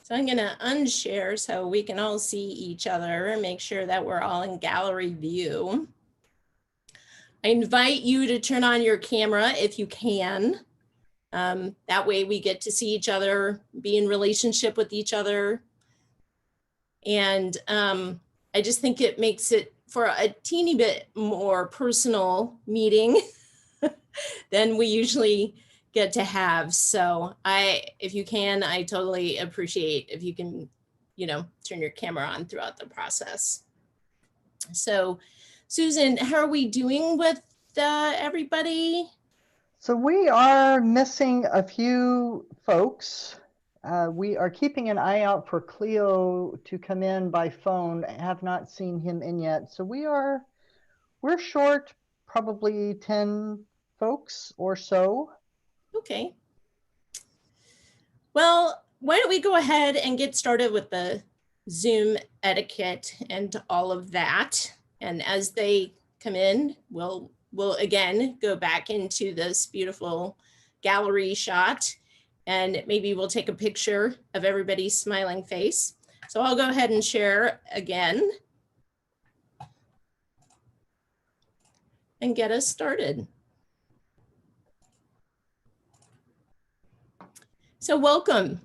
So I'm going to unshare so we can all see each other and make sure that we're all in gallery view. I invite you to turn on your camera if you can. That way we get to see each other, be in relationship with each other. And I just think it makes it for a teeny bit more personal meeting than we usually get to have. So if you can, I totally appreciate if you can, turn your camera on throughout the process. So Susan, how are we doing with everybody? So we are missing a few folks. We are keeping an eye out for Cleo to come in by phone. I have not seen him in yet. So we're short probably 10 folks or so. Okay. Well, why don't we go ahead and get started with the Zoom etiquette and all of that. And as they come in, we'll again go back into this beautiful gallery shot, and maybe we'll take a picture of everybody's smiling face. So I'll go ahead and share again and get us started. So welcome.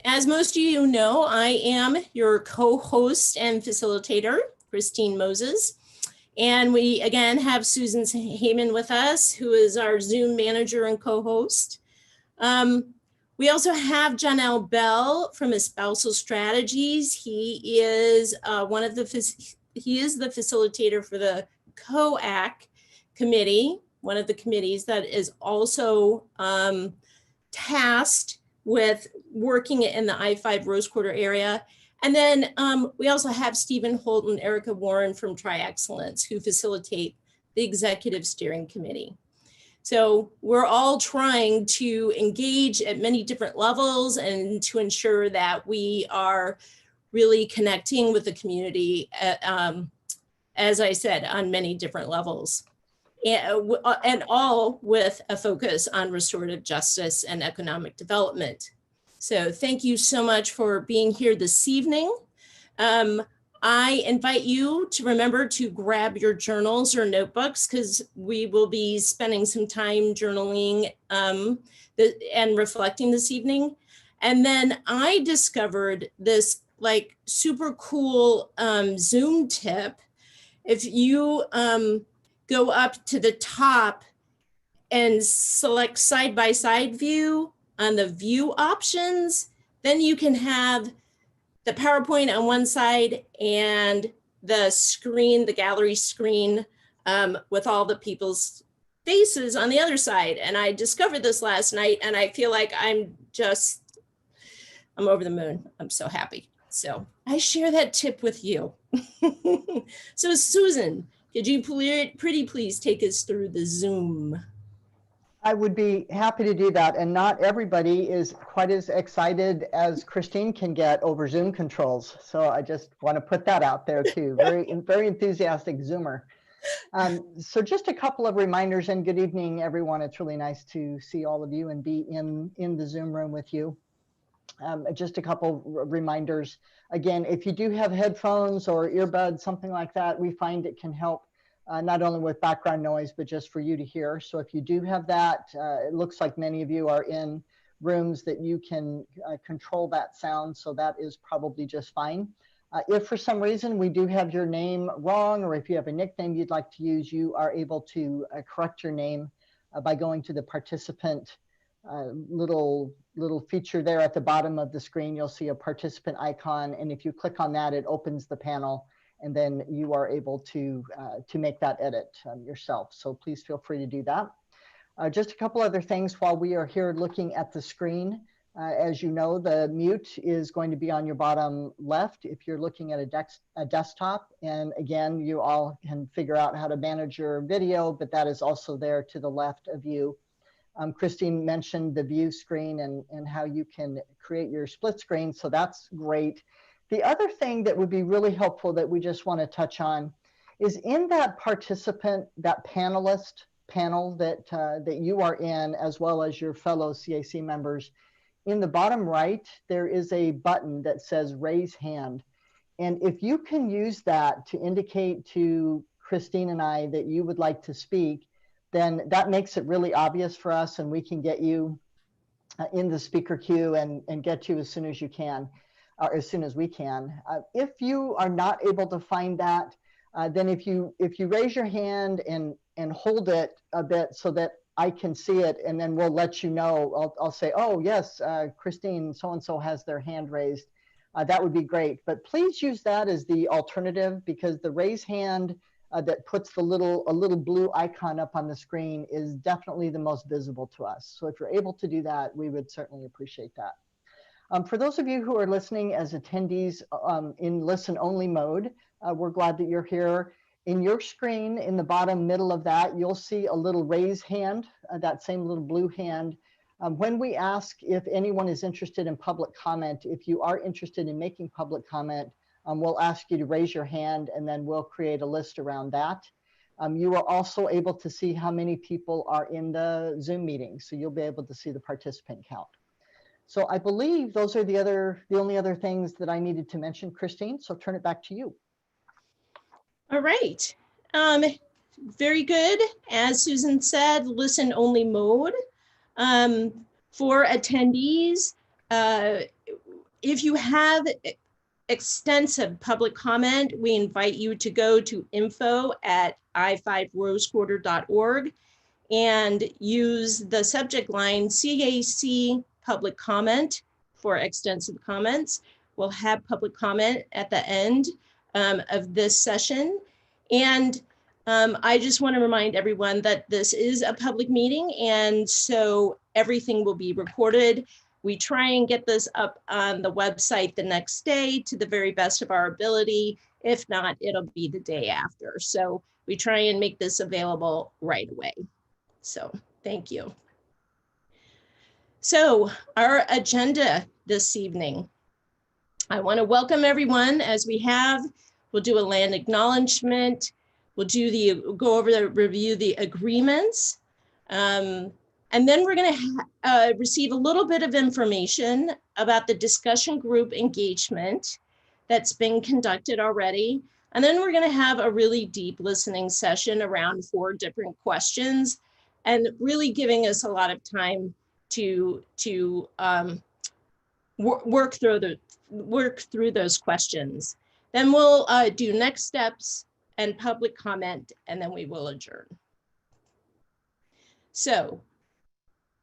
As most of you know, I am your co-host and facilitator, Christine Moses. And we again have Susan Heyman with us, who is our Zoom manager and co-host. We also have Janelle Bell from Espousal Strategies. He is the facilitator for the COAC committee, one of the committees that is also tasked with working in the I-5 Rose Quarter area. And then we also have Stephen Holt and Erica Warren from Tri-Excellence, who facilitate the Executive Steering Committee. So we're all trying to engage at many different levels and to ensure that we are really connecting with the community, as I said, on many different levels. And all with a focus on restorative justice and economic development. So thank you so much for being here this evening. I invite you to remember to grab your journals or notebooks, because we will be spending some time journaling and reflecting this evening. And then I discovered this like super cool Zoom tip. If you go up to the top and select side-by-side view on the view options, then you can have the PowerPoint on one side and the screen, the gallery screen with all the people's faces on the other side. And I discovered this last night and I feel like I'm over the moon. I'm so happy. So I share that tip with you. So Susan, could you pretty please take us through the Zoom? I would be happy to do that. And not everybody is quite as excited as Christine can get over Zoom controls. So I just want to put that out there too. Very enthusiastic Zoomer. So just a couple of reminders, and good evening, everyone. It's really nice to see all of you and be in the Zoom room with you. Just a couple reminders. Again, if you do have headphones or earbuds, something like that, we find it can help not only with background noise, but just for you to hear. So if you do have that, it looks like many of you are in rooms that you can control that sound. So that is probably just fine. If for some reason we do have your name wrong, or if you have a nickname you'd like to use, you are able to correct your name by going to the participant little feature there at the bottom of the screen. You'll see a participant icon, and if you click on that, it opens the panel, and then you are able to make that edit yourself. So please feel free to do that. Just a couple other things while we are here looking at the screen. As you know, the mute is going to be on your bottom left if you're looking at a desktop. And again, you all can figure out how to manage your video, but that is also there to the left of you. Christine mentioned the view screen and how you can create your split screen, so that's great. The other thing that would be really helpful that we just want to touch on is in that participant, that panelist panel that you are in, as well as your fellow CAC members, in the bottom right, there is a button that says raise hand. And if you can use that to indicate to Christine and I that you would like to speak, then that makes it really obvious for us, and we can get you in the speaker queue and get you as soon as you can, or as soon as we can. If you are not able to find that, then if you raise your hand and hold it a bit so that I can see it, and then we'll let you know. I'll say, oh yes, Christine so-and-so has their hand raised. That would be great. But please use that as the alternative, because the raise hand that puts a little blue icon up on the screen is definitely the most visible to us. So if you're able to do that, we would certainly appreciate that. For those of you who are listening as attendees in listen only mode, we're glad that you're here. In your screen, in the bottom middle of that, you'll see a little raise hand, that same little blue hand. When we ask if anyone is interested in public comment, if you are interested in making public comment, we'll ask you to raise your hand, and then we'll create a list around that. You are also able to see how many people are in the Zoom meeting, so you'll be able to see the participant count. So I believe those are the only other things that I needed to mention, Christine, so turn it back to you. All right. Very good. As Susan said, listen only mode. For attendees, if you have extensive public comment, we invite you to go to info@i5rosequarter.org and use the subject line CAC public comment for extensive comments. We'll have public comment at the end of this session. And I just want to remind everyone that this is a public meeting, and so everything will be recorded. We try and get this up on the website the next day to the very best of our ability. If not, it'll be the day after. So we try and make this available right away. So thank you. So our agenda this evening, I want to welcome everyone as we have. We'll do a land acknowledgement. We'll do review the agreements. And then we're going to receive a little bit of information about the discussion group engagement that's been conducted already. And then we're going to have a really deep listening session around 4 different questions, and really giving us a lot of time to work through those questions. Then we'll do next steps and public comment, and then we will adjourn. So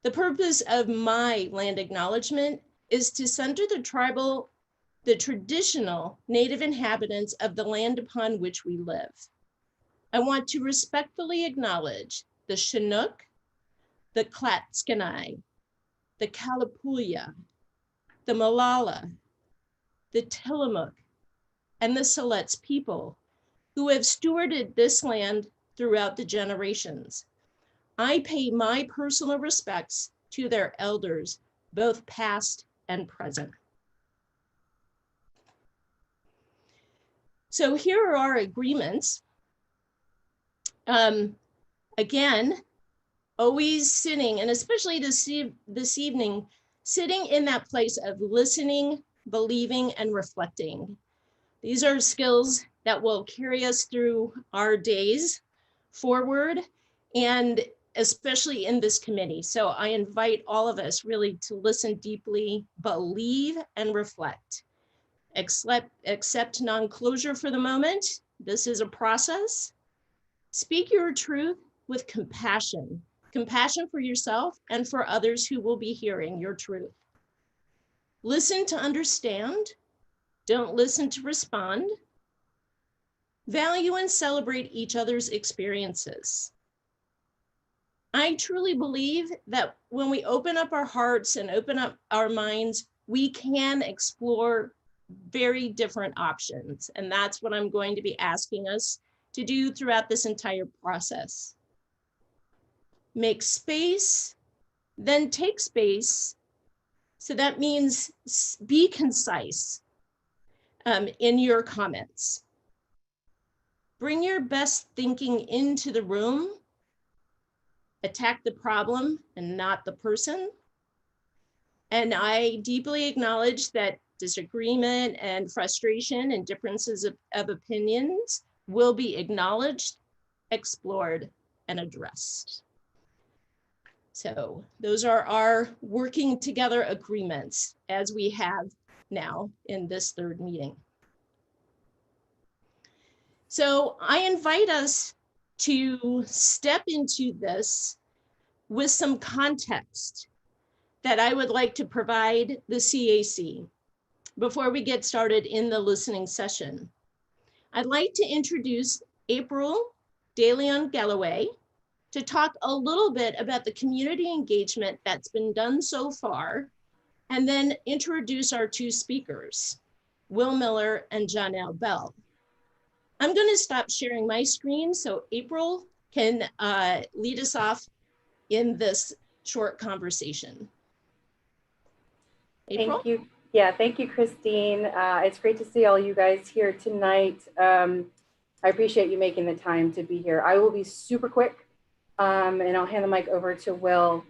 the purpose of my land acknowledgement is to center the traditional Native inhabitants of the land upon which we live. I want to respectfully acknowledge the Chinook, the Clatskanie, the Kalapuya, the Malala, the Tillamook, and the Siletz people who have stewarded this land throughout the generations. I pay my personal respects to their elders, both past and present. So here are our agreements. Again, always sitting, and especially this evening, sitting in that place of listening, believing, and reflecting. These are skills that will carry us through our days forward, and especially in this committee. So I invite all of us really to listen deeply, believe, and reflect. Accept non-closure for the moment. This is a process. Speak your truth with compassion. Compassion for yourself and for others who will be hearing your truth. Listen to understand. Don't listen to respond. Value and celebrate each other's experiences. I truly believe that when we open up our hearts and open up our minds, we can explore very different options. And that's what I'm going to be asking us to do throughout this entire process. Make space, then take space. So that means be concise in your comments. Bring your best thinking into the room. Attack the problem and not the person. And I deeply acknowledge that disagreement and frustration and differences of opinions will be acknowledged, explored, and addressed. So those are our working together agreements as we have now in this third meeting. So I invite us to step into this with some context that I would like to provide the CAC before we get started in the listening session. I'd like to introduce April DeLeon Galloway to talk a little bit about the community engagement that's been done so far, and then introduce our two speakers, Will Miller and Janelle Bell. I'm going to stop sharing my screen so April can lead us off in this short conversation. April? Thank you. Yeah, thank you, Christine. It's great to see all you guys here tonight. I appreciate you making the time to be here. I will be super quick, and I'll hand the mic over to Will.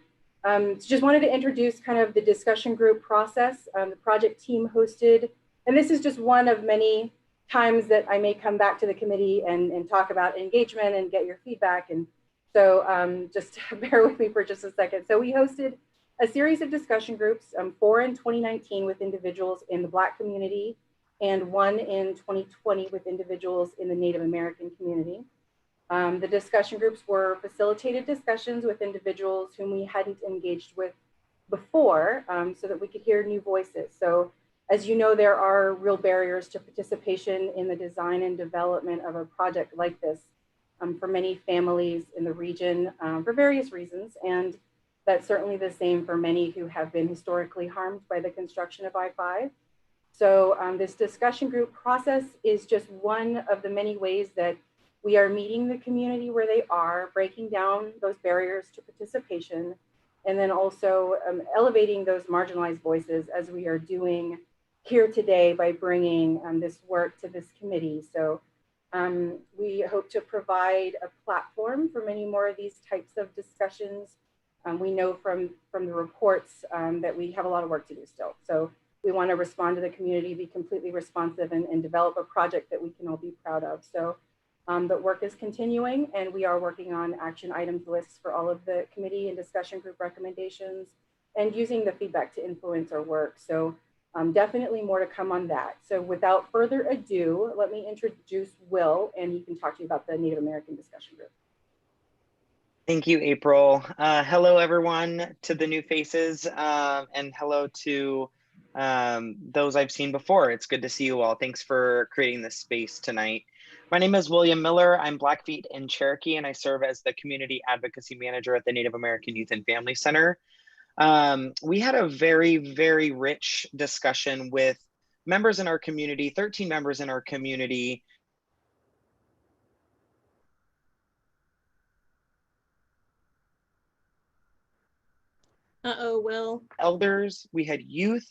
Just wanted to introduce kind of the discussion group process. The project team hosted, and this is just one of many times that I may come back to the committee and talk about engagement and get your feedback. And so just bear with me for just a second. So we hosted a series of discussion groups, 4 in 2019 with individuals in the Black community and 1 in 2020 with individuals in the Native American community. The discussion groups were facilitated discussions with individuals whom we hadn't engaged with before, so that we could hear new voices. So as you know, there are real barriers to participation in the design and development of a project like this for many families in the region for various reasons. And that's certainly the same for many who have been historically harmed by the construction of I-5. So this discussion group process is just one of the many ways that we are meeting the community where they are, breaking down those barriers to participation, and then also elevating those marginalized voices as we are doing here today by bringing this work to this committee. So we hope to provide a platform for many more of these types of discussions. We know from the reports that we have a lot of work to do still. So we want to respond to the community, be completely responsive, and develop a project that we can all be proud of. So the work is continuing, and we are working on action items lists for all of the committee and discussion group recommendations, and using the feedback to influence our work. So definitely more to come on that. So without further ado, let me introduce Will, and he can talk to you about the Native American discussion group. Thank you, April. Hello, everyone, to the new faces, and hello to those I've seen before. It's good to see you all. Thanks for creating this space tonight. My name is William Miller. I'm Blackfeet and Cherokee, and I serve as the Community Advocacy Manager at the Native American Youth and Family Center. We had a very, very rich discussion with members in our community, 13 members in our community. Uh-oh, Will. Elders, we had youth.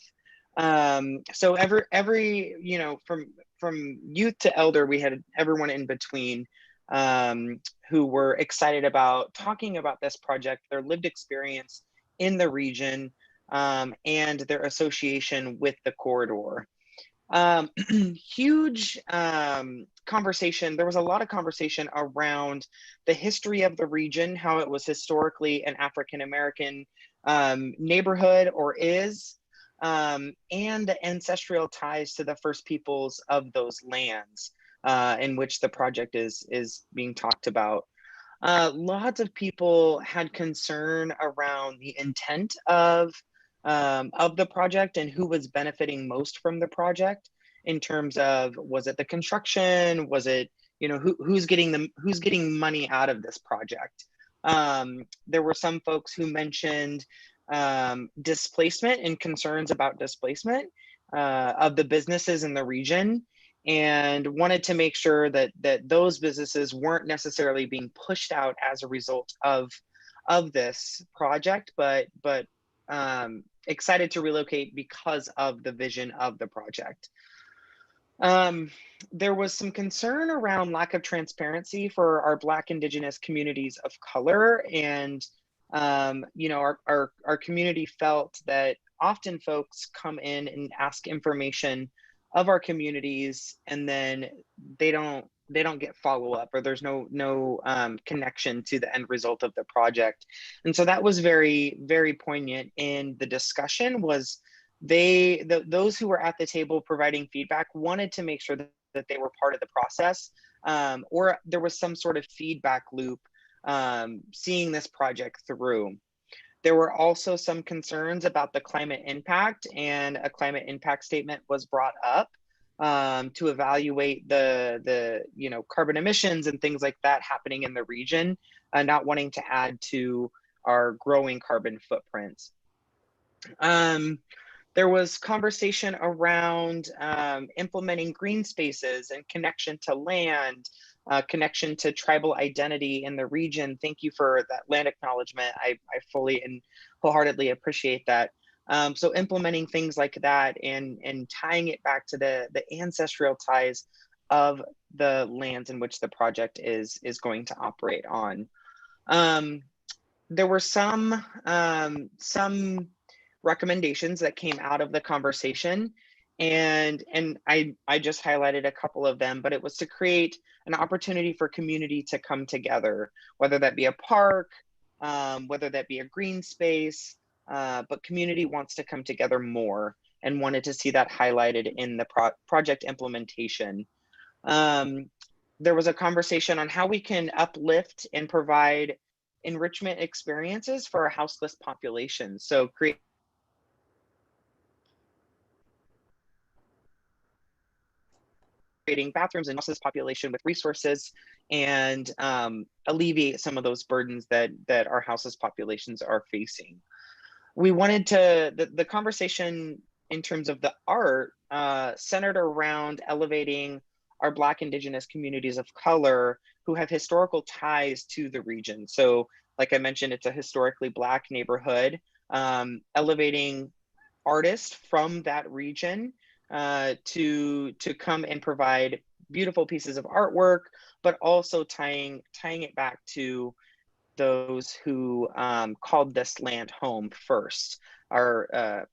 So every you know, from youth to elder, we had everyone in between who were excited about talking about this project, their lived experience in the region, and their association with the corridor. Huge conversation. There was a lot of conversation around the history of the region, how it was historically an African-American neighborhood or is, and the ancestral ties to the first peoples of those lands in which the project is being talked about. Lots of people had concern around the intent of the project and who was benefiting most from the project in terms of, was it the construction? Was it, you know, who's getting money out of this project? There were some folks who mentioned displacement and concerns about displacement of the businesses in the region, and wanted to make sure that those businesses weren't necessarily being pushed out as a result of this project, but excited to relocate because of the vision of the project. There was some concern around lack of transparency for our Black Indigenous communities of color, and you know, our community felt that often folks come in and ask information of our communities, and then they don't get follow-up, or there's no connection to the end result of the project. And so that was very, very poignant in the discussion. Was those who were at the table providing feedback wanted to make sure that they were part of the process, or there was some sort of feedback loop seeing this project through. There were also some concerns about the climate impact, and a climate impact statement was brought up to evaluate the carbon emissions and things like that happening in the region, not wanting to add to our growing carbon footprints. There was conversation around implementing green spaces and connection to land, connection to tribal identity in the region. Thank you for that land acknowledgement. I fully and wholeheartedly appreciate that. So implementing things like that and tying it back to the ancestral ties of the lands in which the project is going to operate on. There were some recommendations that came out of the conversation, and I just highlighted a couple of them, but it was to create an opportunity for community to come together, whether that be a park, whether that be a green space, but community wants to come together more and wanted to see that highlighted in the project implementation. There was a conversation on how we can uplift and provide enrichment experiences for our houseless population. So creating bathrooms and houseless population with resources, and alleviate some of those burdens that our houseless populations are facing. We wanted to, the conversation in terms of the art centered around elevating our Black, Indigenous communities of color who have historical ties to the region. So like I mentioned, it's a historically Black neighborhood, elevating artists from that region to come and provide beautiful pieces of artwork, but also tying it back to those who called this land home first, our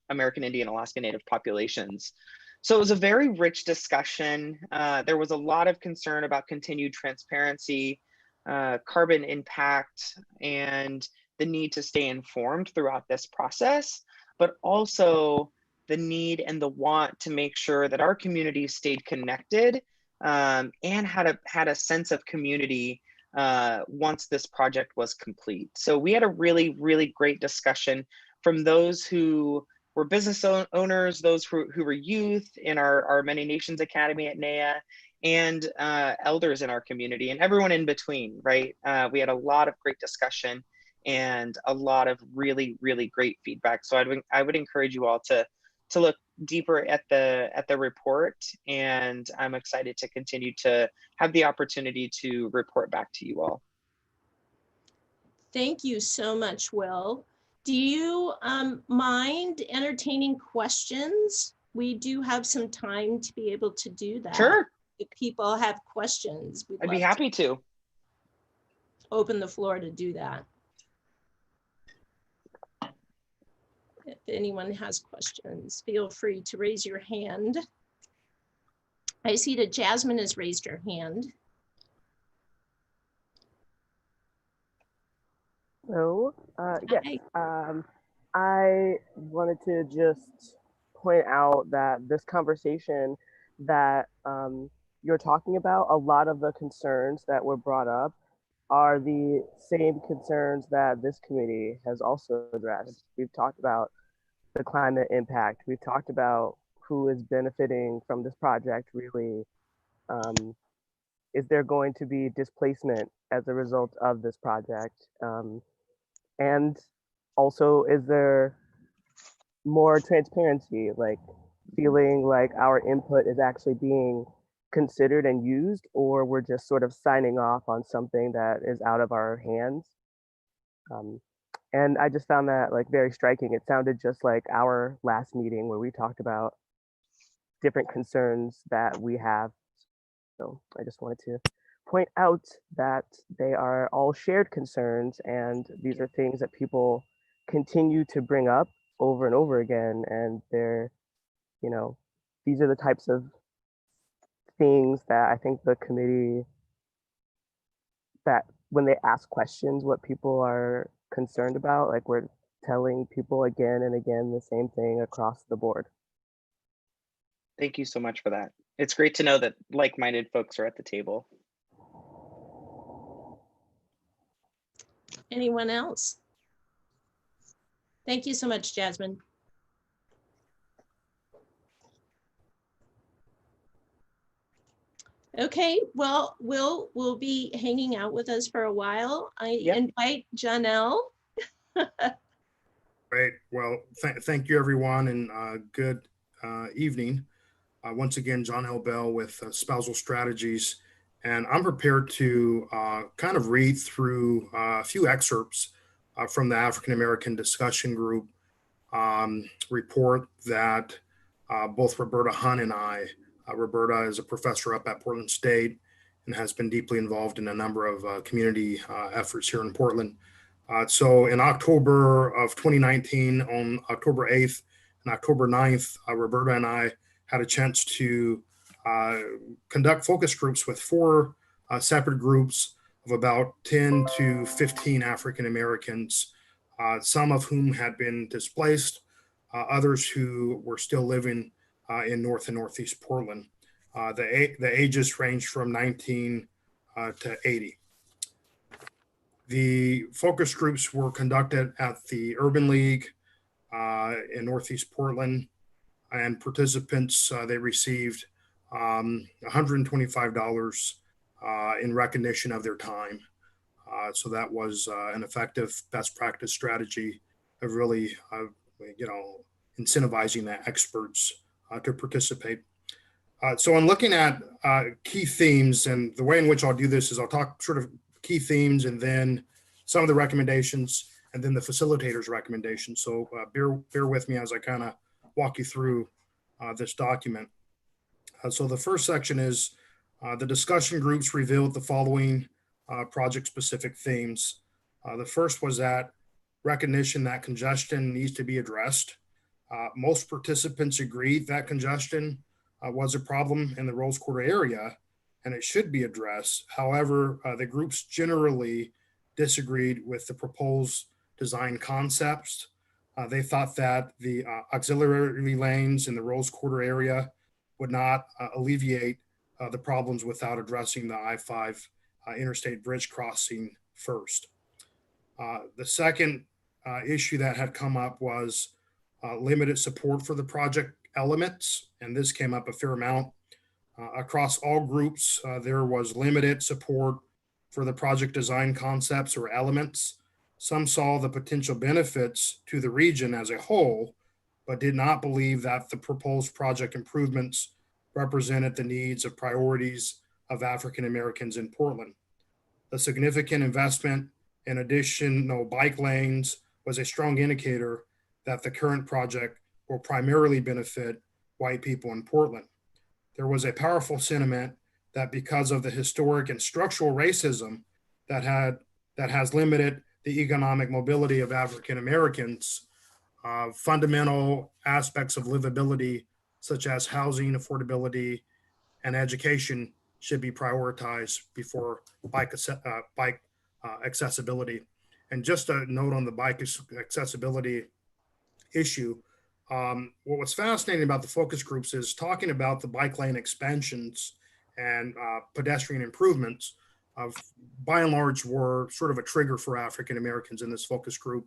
American Indian, Alaska Native populations. So it was a very rich discussion. There was a lot of concern about continued transparency, carbon impact, and the need to stay informed throughout this process, but also the need and the want to make sure that our community stayed connected and had a sense of community once this project was complete. So we had a really, really great discussion from those who were business owners, those who were youth in our Many Nations Academy at NAIA, and elders in our community, and everyone in between, right? We had a lot of great discussion and a lot of really, really great feedback. So I would encourage you all to look deeper at the report, and I'm excited to continue to have the opportunity to report back to you all. Thank you so much, Will. Do you mind entertaining questions? We do have some time to be able to do that. Sure. If people have questions, I'd be happy to open the floor to do that. If anyone has questions, feel free to raise your hand. I see that Jasmine has raised her hand. Hello. Yes. Hi. I wanted to just point out that this conversation that you're talking about, a lot of the concerns that were brought up are the same concerns that this committee has also addressed. We've talked about the climate impact. We've talked about who is benefiting from this project really. Is there going to be displacement as a result of this project? And also, is there more transparency, like feeling like our input is actually being considered and used, or we're just sort of signing off on something that is out of our hands? And I just found that like very striking. It sounded just like our last meeting where we talked about different concerns that we have. So I just wanted to point out that they are all shared concerns, and these are things that people continue to bring up over and over again, and they're, you know, these are the types of things that I think the committee, that when they ask questions, what people are concerned about, like we're telling people again and again the same thing across the board. Thank you so much for that. It's great to know that like-minded folks are at the table. Anyone else? Thank you so much, Jasmine. Okay, well, we'll be hanging out with us for a while. I invite Janelle. Great. Well, thank you, everyone, and good evening. Once again, John L. Bell with Spousal Strategies, and I'm prepared to kind of read through a few excerpts from the African American Discussion Group report that both Roberta Hunt and I, Roberta is a professor up at Portland State and has been deeply involved in a number of community efforts here in Portland. So in October of 2019, on October 8th and October 9th, Roberta and I had a chance to conduct focus groups with four separate groups of about 10 to 15 African Americans, some of whom had been displaced, others who were still living in North and Northeast Portland. The ages ranged from 19 to 80. The focus groups were conducted at the Urban League in Northeast Portland, and participants, they received $125 in recognition of their time. So that was an effective best practice strategy of really, incentivizing the experts to participate. So in looking at key themes, and the way in which I'll do this is I'll talk sort of key themes and then some of the recommendations and then the facilitator's recommendations. So bear with me as I kind of walk you through this document. So the first section is the discussion groups revealed the following project-specific themes. The first was that recognition that congestion needs to be addressed. Most participants agreed that congestion was a problem in the Rose Quarter area and it should be addressed. However, the groups generally disagreed with the proposed design concepts. They thought that the auxiliary lanes in the Rose Quarter area would not alleviate the problems without addressing the I-5 interstate bridge crossing first. The second issue that had come up was limited support for the project elements, and this came up a fair amount. Across all groups, there was limited support for the project design concepts or elements. Some saw the potential benefits to the region as a whole, but did not believe that the proposed project improvements represented the needs of priorities of African Americans in Portland. The significant investment in additional bike lanes was a strong indicator that the current project will primarily benefit white people in Portland. There was a powerful sentiment that because of the historic and structural racism that has limited the economic mobility of African Americans, fundamental aspects of livability, such as housing, affordability, and education, should be prioritized before bike accessibility. And just a note on the bike accessibility issue, what was fascinating about the focus groups is talking about the bike lane expansions and pedestrian improvements by and large were sort of a trigger for African Americans in this focus group.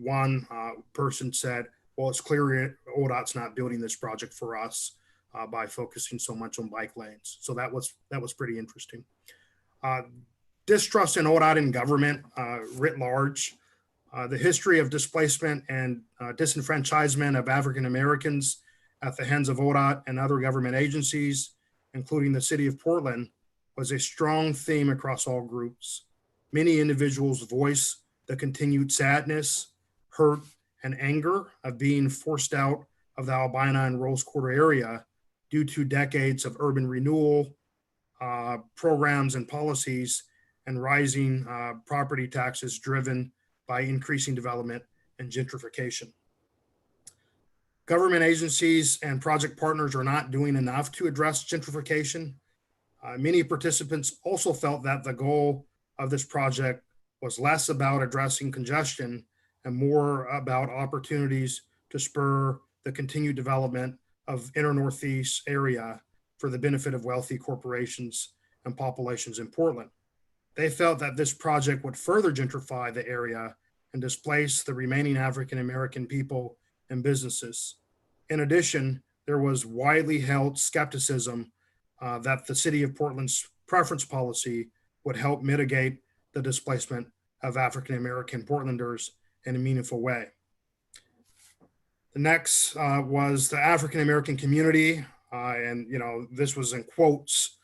One person said, well, it's clear ODOT's not building this project for us by focusing so much on bike lanes. So that was pretty interesting. Distrust in ODOT and government writ large. The history of displacement and disenfranchisement of African Americans at the hands of ODOT and other government agencies, including the city of Portland, was a strong theme across all groups. Many individuals voiced the continued sadness, hurt, and anger of being forced out of the Albina and Rose Quarter area due to decades of urban renewal programs and policies and rising property taxes driven by increasing development and gentrification. Government agencies and project partners are not doing enough to address gentrification. Many participants also felt that the goal of this project was less about addressing congestion and more about opportunities to spur the continued development of inner Northeast area for the benefit of wealthy corporations and populations in Portland. They felt that this project would further gentrify the area and displace the remaining African American people and businesses. In addition, there was widely held skepticism that the city of Portland's preference policy would help mitigate the displacement of African American Portlanders in a meaningful way. The next was the African American community, and this was in quotes,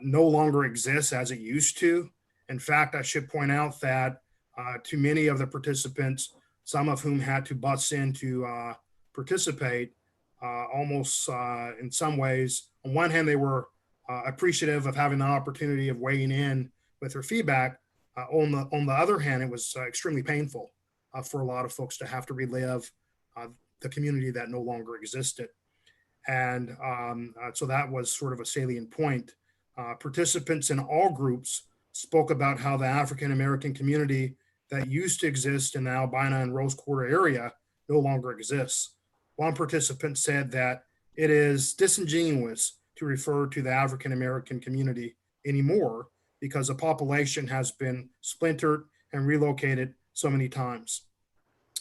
no longer exists as it used to. In fact, I should point out that to many of the participants, some of whom had to bus in to participate, almost in some ways, on one hand, they were appreciative of having the opportunity of weighing in with their feedback. On the other hand, it was extremely painful for a lot of folks to have to relive the community that no longer existed. And so that was sort of a salient point. Participants in all groups spoke about how the African American community that used to exist in the Albina and Rose Quarter area no longer exists. One participant said that it is disingenuous to refer to the African American community anymore because the population has been splintered and relocated so many times.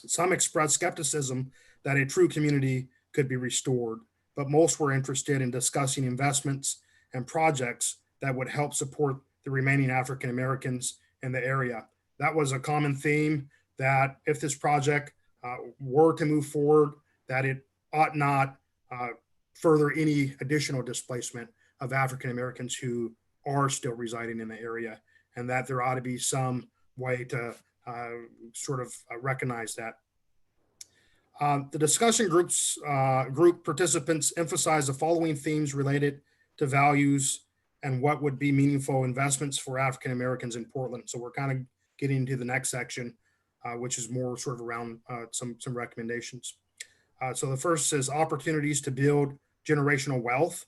Some expressed skepticism that a true community could be restored, but most were interested in discussing investments and projects that would help support the remaining African Americans in the area. That was a common theme, that if this project were to move forward, that it ought not further any additional displacement of African Americans who are still residing in the area, and that there ought to be some way to recognize that. The discussion group participants emphasized the following themes related to values and what would be meaningful investments for African Americans in Portland. So we're kind of getting into the next section, which is more sort of around some recommendations. So the first is opportunities to build generational wealth.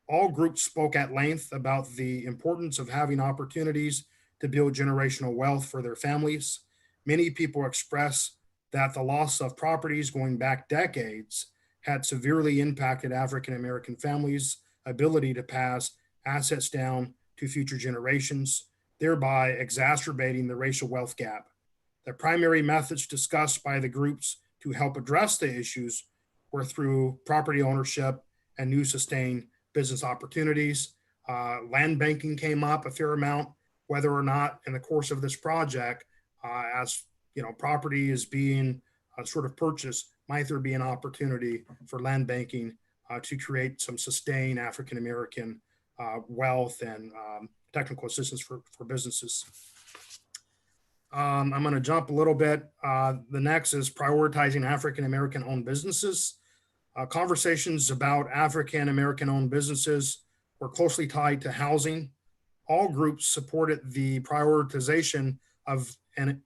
All groups spoke at length about the importance of having opportunities to build generational wealth for their families. Many people express that the loss of properties going back decades had severely impacted African American families' ability to pass assets down to future generations, thereby exacerbating the racial wealth gap. The primary methods discussed by the groups to help address the issues were through property ownership and new sustained business opportunities. Land banking came up a fair amount, whether or not in the course of this project, as property is being sort of purchased, might there be an opportunity for land banking to create some sustained African American wealth and technical assistance for businesses. I'm going to jump a little bit. The next is prioritizing African American owned businesses. Conversations about African American owned businesses were closely tied to housing. All groups supported the prioritization of an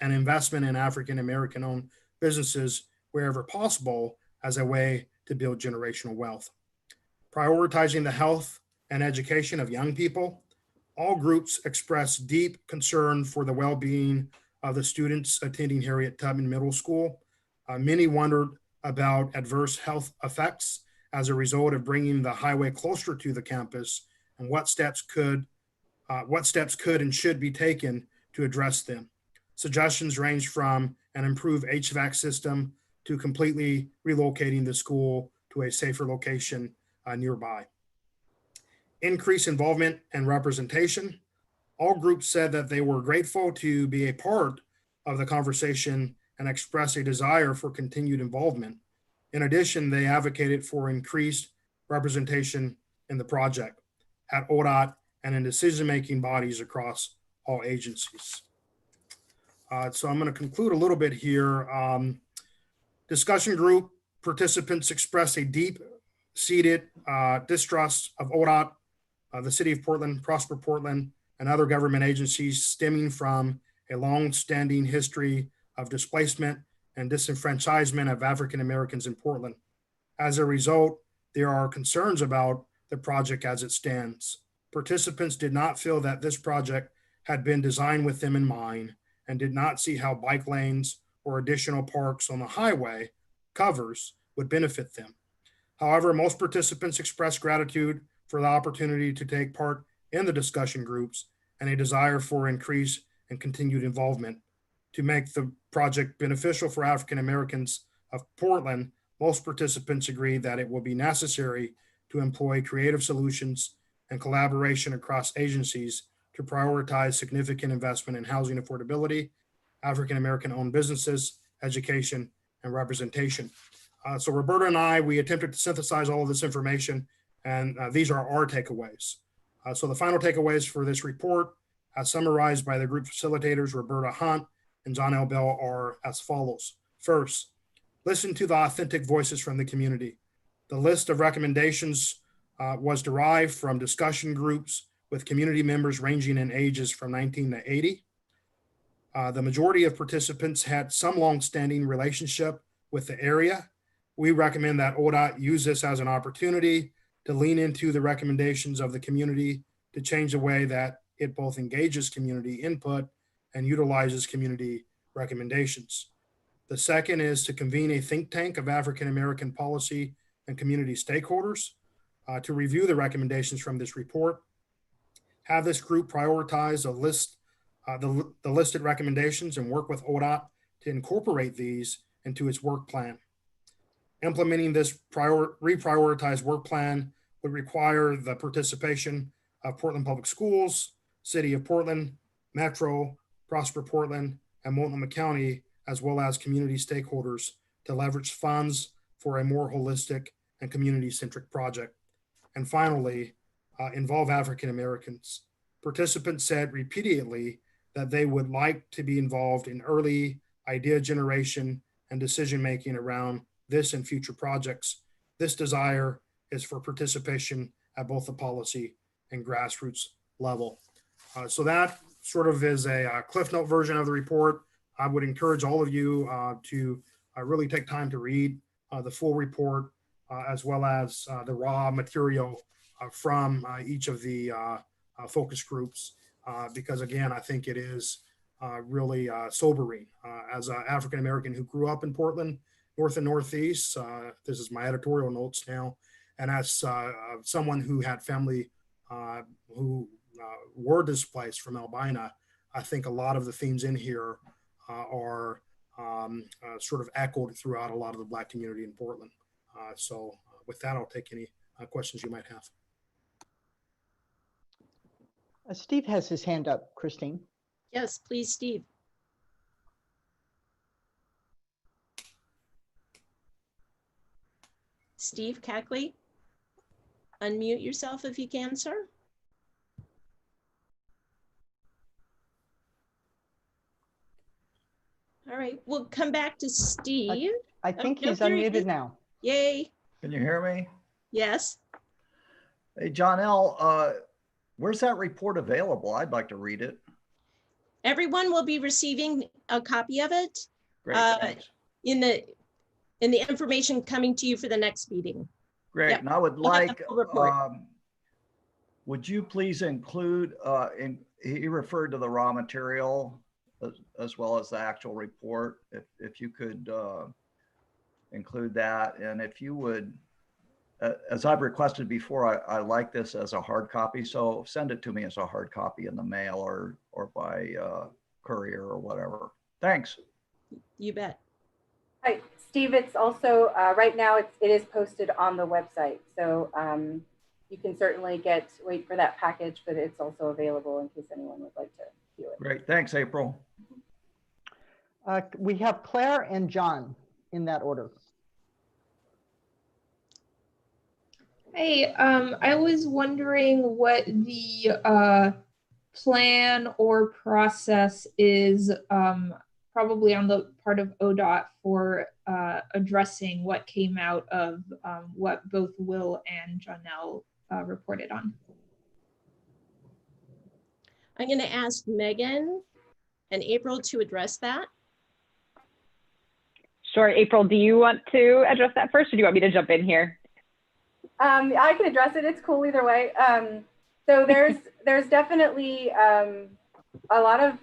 investment in African American owned businesses wherever possible as a way to build generational wealth. Prioritizing the health and education of young people. All groups expressed deep concern for the well-being of the students attending Harriet Tubman Middle School. Many wondered about adverse health effects as a result of bringing the highway closer to the campus, and what steps could and should be taken to address them. Suggestions ranged from an improved HVAC system to completely relocating the school to a safer location nearby. Increased involvement and representation. All groups said that they were grateful to be a part of the conversation and express a desire for continued involvement. In addition, they advocated for increased representation in the project at ODOT and in decision-making bodies across all agencies. So I'm going to conclude a little bit here. Discussion group participants expressed a deep-seated distrust of ODOT, the City of Portland, Prosper Portland, and other government agencies stemming from a long-standing history of displacement and disenfranchisement of African Americans in Portland. As a result, there are concerns about the project as it stands. Participants did not feel that this project had been designed with them in mind and did not see how bike lanes or additional parks on the highway covers would benefit them. However, most participants expressed gratitude for the opportunity to take part in the discussion groups and a desire for increased and continued involvement. To make the project beneficial for African Americans of Portland, most participants agree that it will be necessary to employ creative solutions and collaboration across agencies to prioritize significant investment in housing affordability, African American owned businesses, education, and representation. So Roberta and I, we attempted to synthesize all of this information, and these are our takeaways. So the final takeaways for this report, as summarized by the group facilitators, Roberta Hunt and John L. Bell, are as follows. First, listen to the authentic voices from the community. The list of recommendations was derived from discussion groups with community members ranging in ages from 19 to 80. The majority of participants had some longstanding relationship with the area. We recommend that ODOT use this as an opportunity to lean into the recommendations of the community to change the way that it both engages community input and utilizes community recommendations. The second is to convene a think tank of African American policy and community stakeholders to review the recommendations from this report. Have this group prioritize the listed recommendations and work with ODOT to incorporate these into its work plan. Implementing this reprioritized work plan would require the participation of Portland Public Schools, City of Portland, Metro, Prosper Portland, and Multnomah County, as well as community stakeholders to leverage funds for a more holistic and community-centric project. And finally, involve African Americans. Participants said repeatedly that they would like to be involved in early idea generation and decision-making around this and future projects. This desire is for participation at both the policy and grassroots level. So that sort of is a Cliff Note version of the report. I would encourage all of you to really take time to read the full report as well as the raw material from each of the focus groups because again, I think it is really sobering. As an African American who grew up in Portland, North and Northeast, this is my editorial notes now, and as someone who had family who were displaced from Albina, I think a lot of the themes in here are sort of echoed throughout a lot of the Black community in Portland. So with that, I'll take any questions you might have. Steve has his hand up, Christine. Yes, please, Steve. Steve Cackley, unmute yourself if you can, sir. All right, we'll come back to Steve. I think no, he's unmuted now. Yay. Can you hear me? Yes. Hey, John L., where's that report available? I'd like to read it. Everyone will be receiving a copy of it. Great, thanks. in the information coming to you for the next meeting. Great, Yep. and I would We'll have like, the full report. would you please include, he referred to the raw material as well as the actual report, if you could include that, and if you would, as I've requested before, I like this as a hard copy, so send it to me as a hard copy in the mail or by courier or whatever. Thanks. You bet. Hi, Steve. It's also right now it is posted on the website, so you can certainly wait for that package, but it's also available in case anyone would like to view it. Great, thanks, April. We have Claire and John in that order. Hey, I was wondering what the plan or process is, probably on the part of ODOT for addressing what came out of what both Will and Janelle reported on. I'm going to ask Megan and April to address that. Sure. April, do you want to address that first, or do you want me to jump in here? I can address it. It's cool either way. So there's definitely a lot of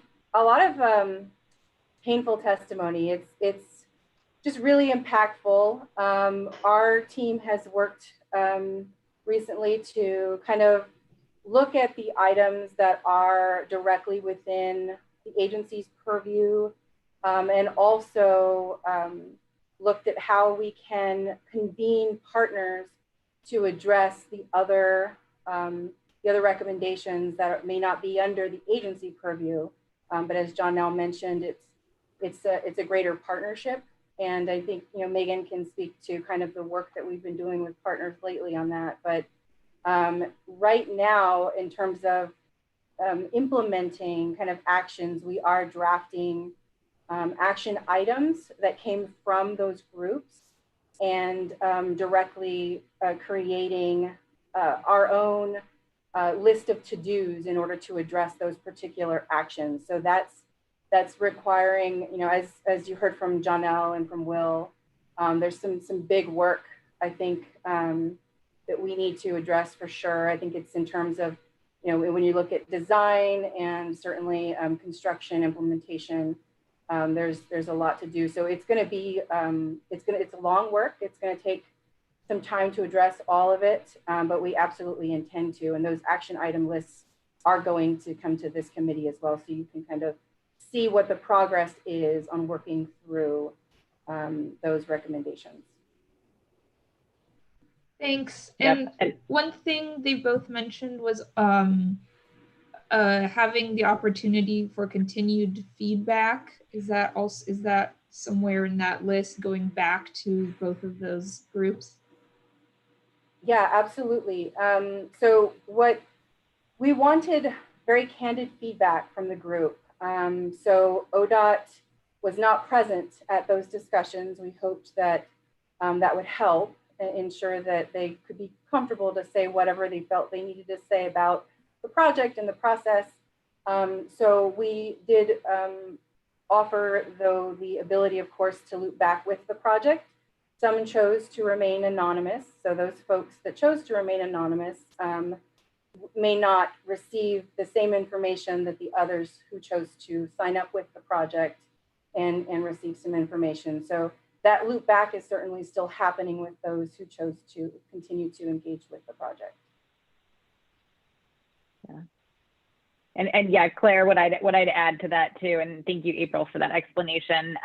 painful testimony. It's just really impactful. Our team has worked recently to kind of look at the items that are directly within the agency's purview, and also looked at how we can convene partners to address the other recommendations that may not be under the agency purview. But as John now mentioned, it's a greater partnership. And I think, Megan can speak to kind of the work that we've been doing with partners lately on that. But right now, in terms of implementing kind of actions, we are drafting action items that came from those groups and directly creating our own list of to-dos in order to address those particular actions. So that's requiring, as you heard from Janelle and from Will, there's some big work, I think, that we need to address for sure. I think it's in terms of, when you look at design and certainly construction implementation, there's a lot to do. So it's going to be, it's a long work. It's going to take some time to address all of it, but we absolutely intend to. And those action item lists are going to come to this committee as well, so you can kind of see what the progress is on working through those recommendations. Thanks. Yep. And one thing they both mentioned was having the opportunity for continued feedback. Is that somewhere in that list going back to both of those groups? Yeah, absolutely. So what we wanted, very candid feedback from the group. So ODOT was not present at those discussions. We hoped that that would help and ensure that they could be comfortable to say whatever they felt they needed to say about the project and the process. So we did offer, though, the ability, of course, to loop back with the project. Some chose to remain anonymous. So those folks that chose to remain anonymous may not receive the same information that the others who chose to sign up with the project and receive some information. So that loop back is certainly still happening with those who chose to continue to engage with the project. Yeah. And yeah, Claire, what I'd add to that too, and thank you, April, for that explanation,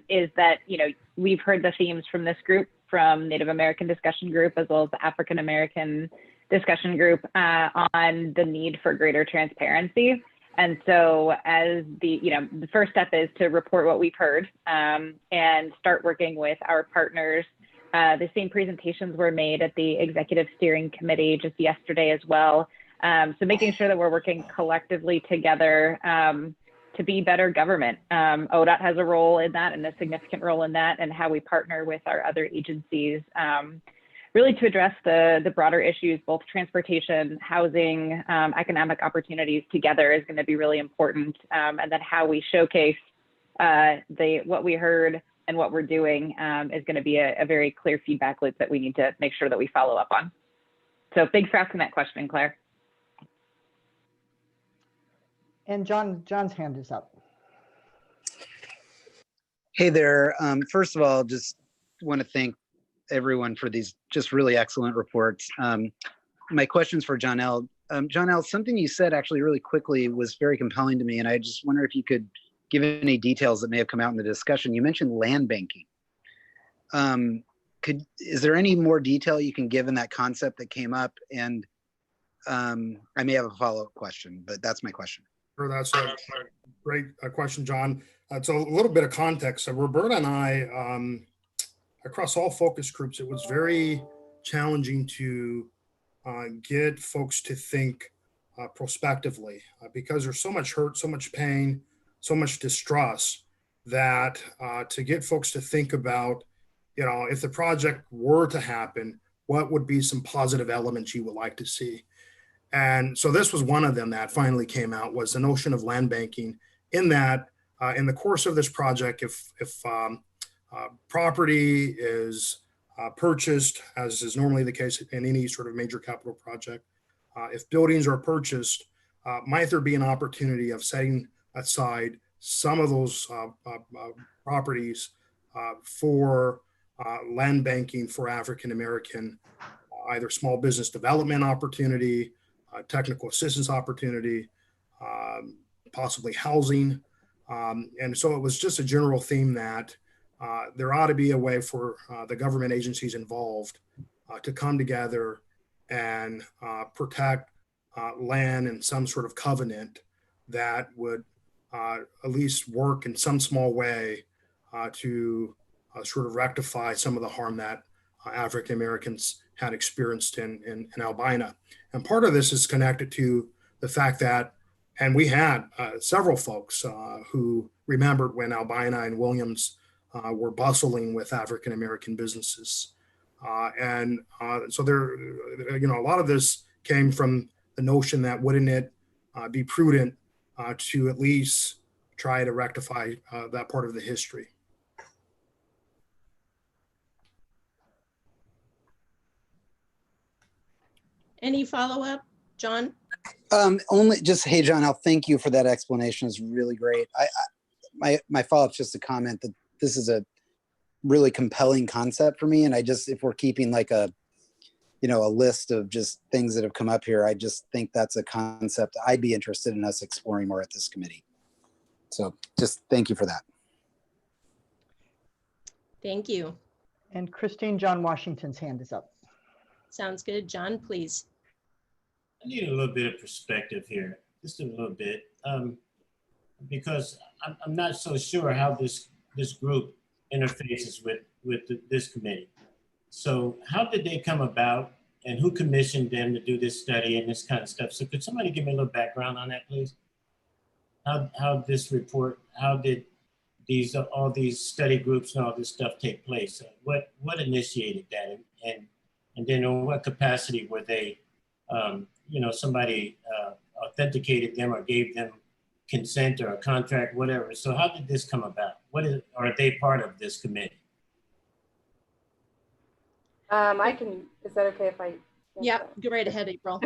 is that, we've heard the themes from this group, from Native American discussion group, as well as the African American discussion group, on the need for greater transparency. And so as the first step is to report what we've heard and start working with our partners. The same presentations were made at the Executive Steering Committee just yesterday as well. So making sure that we're working collectively together to be better government. ODOT has a role in that, and a significant role in that, and how we partner with our other agencies, really to address the broader issues, both transportation, housing, economic opportunities together is going to be really important. And then how we showcase what we heard and what we're doing is going to be a very clear feedback loop that we need to make sure that we follow up on. So thanks for asking that question, Claire. And John's hand is up. Hey there. First of all, just want to thank everyone for these just really excellent reports. My question's for Janelle. Janelle, something you said actually really quickly was very compelling to me, and I just wonder if you could give any details that may have come out in the discussion. You mentioned land banking. Is there any more detail you can give in that concept that came up? And I may have a follow-up question, but that's my question. Sure, that's a great question, John. So a little bit of context. So Roberta and I, across all focus groups, it was very challenging to get folks to think prospectively because there's so much hurt, so much pain, so much distrust that to get folks to think about, if the project were to happen, what would be some positive elements you would like to see? And so this was one of them that finally came out, was the notion of land banking, in that in the course of this project, if property is purchased, as is normally the case in any sort of major capital project, if buildings are purchased, might there be an opportunity of setting aside some of those properties for land banking for African American, either small business development opportunity, technical assistance opportunity, possibly housing. And so it was just a general theme that there ought to be a way for the government agencies involved to come together and protect land in some sort of covenant that would at least work in some small way to sort of rectify some of the harm that African Americans had experienced in Albina. And part of this is connected to the fact that, and we had several folks who remembered when Albina and Williams were bustling with African American businesses. So there, a lot of this came from the notion that wouldn't it be prudent to at least try to rectify that part of the history. Any follow-up, John? Only just, hey, John, I'll thank you for that explanation. It's really great. My follow-up is just a comment that this is a really compelling concept for me. And if we're keeping like a list of just things that have come up here, I just think that's a concept I'd be interested in us exploring more at this committee. So just thank you for that. Thank you. And Christine, John Washington's hand is up. Sounds good. John, please. I need a little bit of perspective here, just a little bit, because I'm not so sure how this group interfaces with this committee. So how did they come about, and who commissioned them to do this study and this kind of stuff? So could somebody give me a little background on that, please? How this report, how did all these study groups and all this stuff take place? What initiated that, and then in what capacity were they? Somebody authenticated them or gave them consent or a contract, whatever. So how did this come about? Are they part of this committee? Is that okay if I? Yeah, go right ahead, April.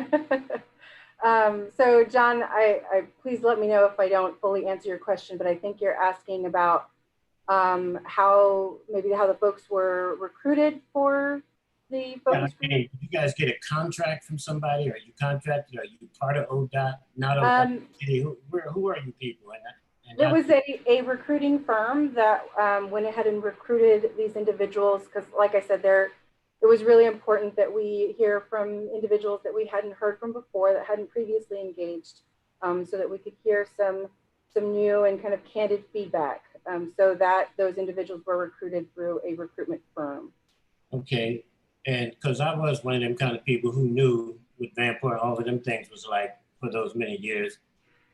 So John, I please let me know if I don't fully answer your question, but I think you're asking about how the folks were recruited for the focus group. Did you guys get a contract from somebody? Are you contracted? Are you part of ODOT? Not ODOT? Who are you people? It was a recruiting firm that went ahead and recruited these individuals because, like I said, it was really important that we hear from individuals that we hadn't heard from before, that hadn't previously engaged, so that we could hear some new and kind of candid feedback. So that those individuals were recruited through a recruitment firm. Okay. And because I was one of them kind of people who knew what Vanport, all of them things was like for those many years.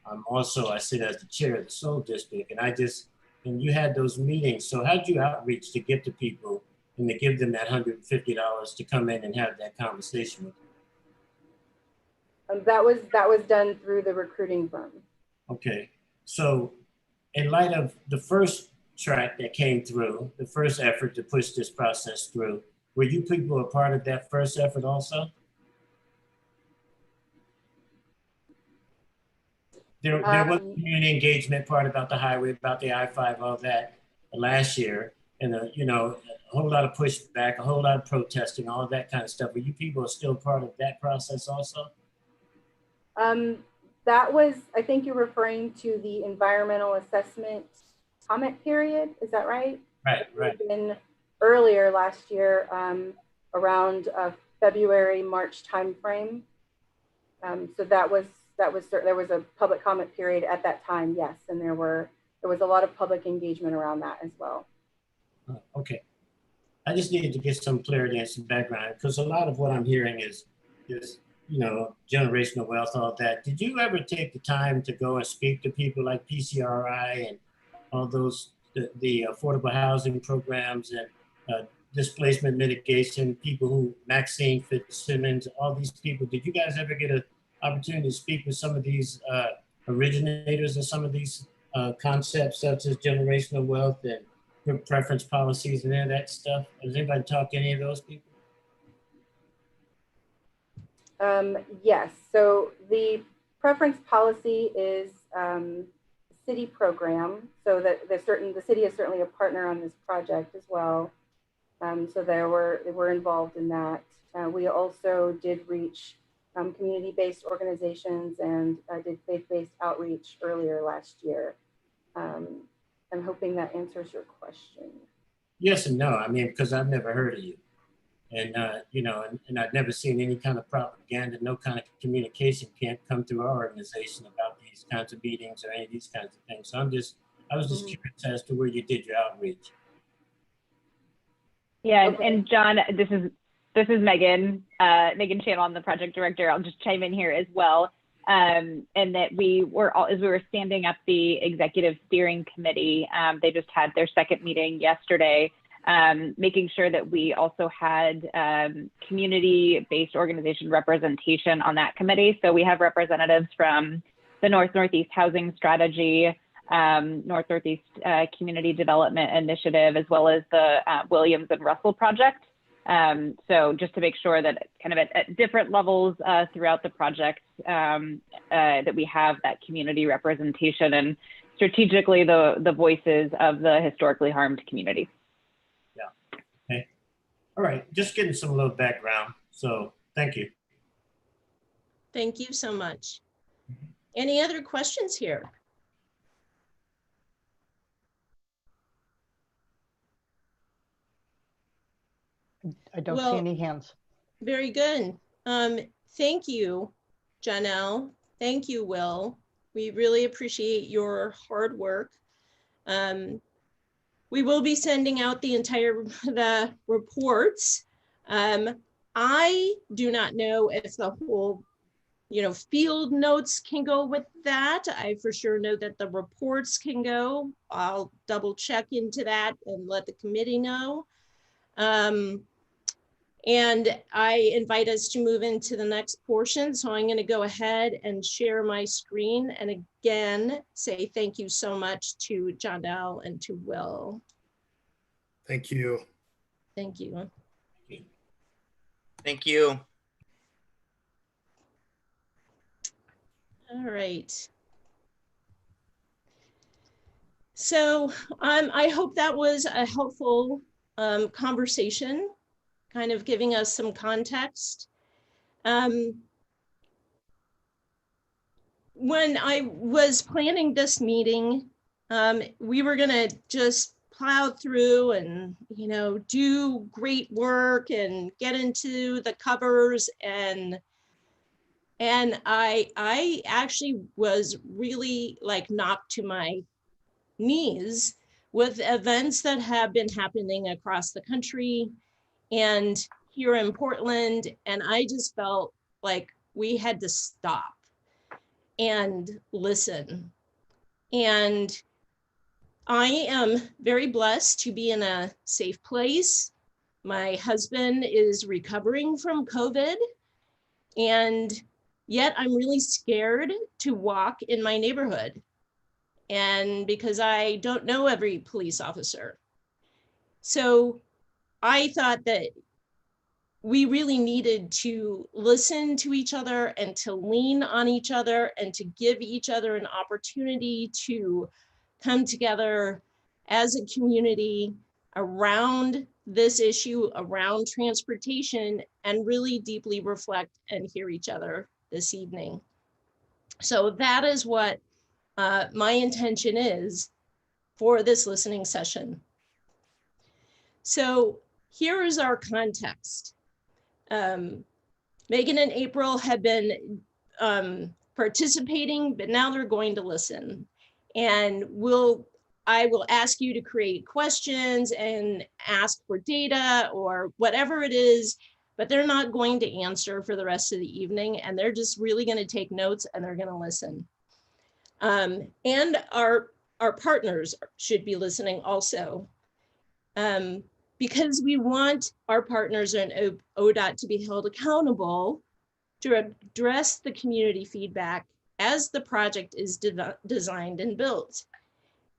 I sit as the chair of the Soul District, and you had those meetings. So how'd you outreach to get to people and to give them that $150 to come in and have that conversation with them? That was done through the recruiting firm. Okay. So in light of the first track that came through, the first effort to push this process through, were you people a part of that first effort also? There was a community engagement part about the highway, about the I-5, all that last year, and a whole lot of pushback, a whole lot of protesting, all of that kind of stuff. Were you people still part of that process also? That was, I think you're referring to the environmental assessment comment period. Is that right? Right. Earlier last year, around February, March timeframe. So there was a public comment period at that time, yes, and there was a lot of public engagement around that as well. Okay, I just needed to get some clarity and some background because a lot of what I'm hearing is generational wealth, all that. Did you ever take the time to go and speak to people like PCRI and all those the affordable housing programs and displacement mitigation, people who, Maxine Fitzsimmons, all these people, did you guys ever get an opportunity to speak with some of these originators of some of these concepts such as generational wealth preference policies and any of that stuff? Has anybody talked to any of those people? Yes, so the preference policy is city program, so that the city is certainly a partner on this project as well. So they were involved in that. We also did reach community-based organizations and did faith-based outreach earlier last year. I'm hoping that answers your question. Yes and no. I mean, because I've never heard of you. And, you know, and I've never seen any kind of propaganda, no kind of communication can't come through our organization about these kinds of meetings or any of these kinds of things. So I was just curious as to where you did your outreach. Yeah, Okay. and John, this is Megan Channel, I'm the project director. I'll just chime in here as well. And that as we were standing up the executive steering committee, they just had their second meeting yesterday, making sure that we also had community-based organization representation on that committee. So we have representatives from the Northeast Housing Strategy, Northeast Community Development Initiative, as well as the Williams and Russell Project. So just to make sure that kind of at different levels throughout the project, that we have that community representation and strategically the voices of the historically harmed community. Yeah. Okay. All right. Just getting some little background. So thank you. Thank you so much. Any other questions here? I don't see any hands. Very good. Thank you, Janelle. Thank you, Will. We really appreciate your hard work. We will be sending out the reports. I do not know if the whole, field notes can go with that. I for sure know that the reports can go. I'll double check into that and let the committee know. And I invite us to move into the next portion. So I'm going to go ahead and share my screen and again say thank you so much to Janelle and to Will. Thank you. Thank you. Thank you. All right. So I hope that was a helpful conversation, kind of giving us some context. When I was planning this meeting, we were gonna just plow through and, do great work and get into the covers and I actually was really like knocked to my knees with events that have been happening across the country and here in Portland. And I just felt like we had to stop and listen. And I am very blessed to be in a safe place. My husband is recovering from COVID, and yet I'm really scared to walk in my neighborhood. And because I don't know every police officer. So I thought that we really needed to listen to each other and to lean on each other and to give each other an opportunity to come together as a community around this issue, around transportation, and really deeply reflect and hear each other this evening. So that is what my intention is for this listening session. So here is our context. Megan and April have been participating, but now they're going to listen. And I will ask you to create questions and ask for data or whatever it is, but they're not going to answer for the rest of the evening. And they're just really going to take notes and they're going to listen. And our partners should be listening also. Because we want our partners in ODOT to be held accountable to address the community feedback as the project is designed and built.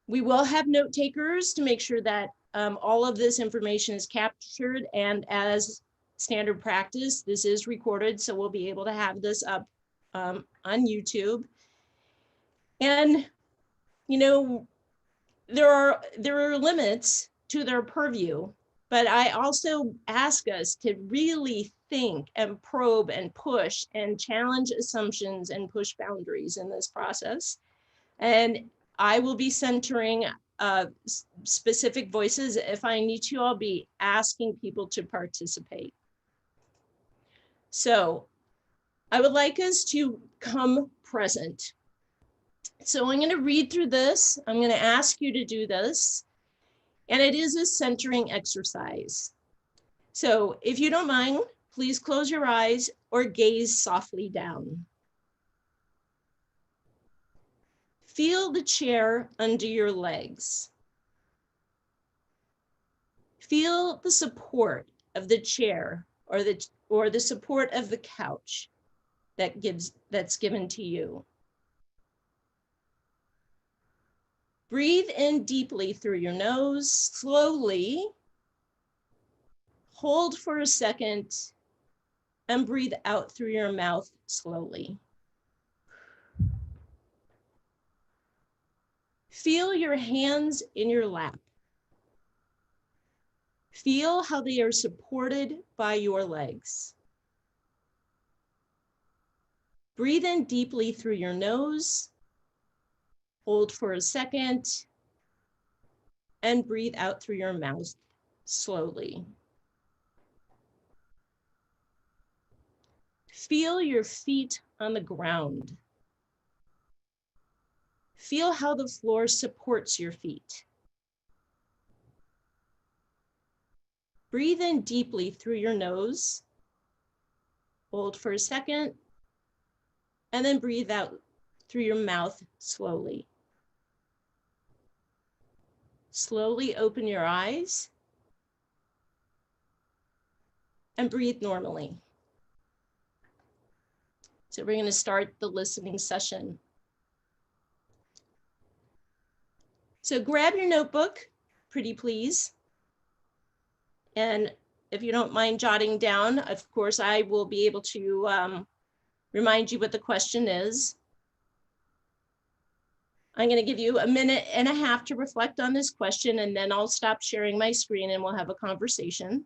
We will have note takers to make sure that all of this information is captured, and as standard practice, this is recorded, so we'll be able to have this up on YouTube. And, you know, there are limits to their purview, but I also ask us to really think and probe and push and challenge assumptions and push boundaries in this process. And I will be centering specific voices. If I need to, I'll be asking people to participate. So I would like us to come present. So I'm going to read through this. I'm going to ask you to do this. And it is a centering exercise. So if you don't mind, please close your eyes or gaze softly down. Feel the chair under your legs. Feel the support of the chair or the support of the couch that's given to you. Breathe in deeply through your nose, slowly. Hold for a second and breathe out through your mouth slowly. Feel your hands in your lap. Feel how they are supported by your legs. Breathe in deeply through your nose. Hold for a second and breathe out through your mouth slowly. Feel your feet on the ground. Feel how the floor supports your feet. Breathe in deeply through your nose. Hold for a second, and then breathe out through your mouth slowly. Slowly open your eyes and breathe normally. So we're going to start the listening session. So grab your notebook, pretty please. And if you don't mind jotting down, of course, I will be able to remind you what the question is. I'm going to give you 1.5 minutes to reflect on this question, and then I'll stop sharing my screen and we'll have a conversation.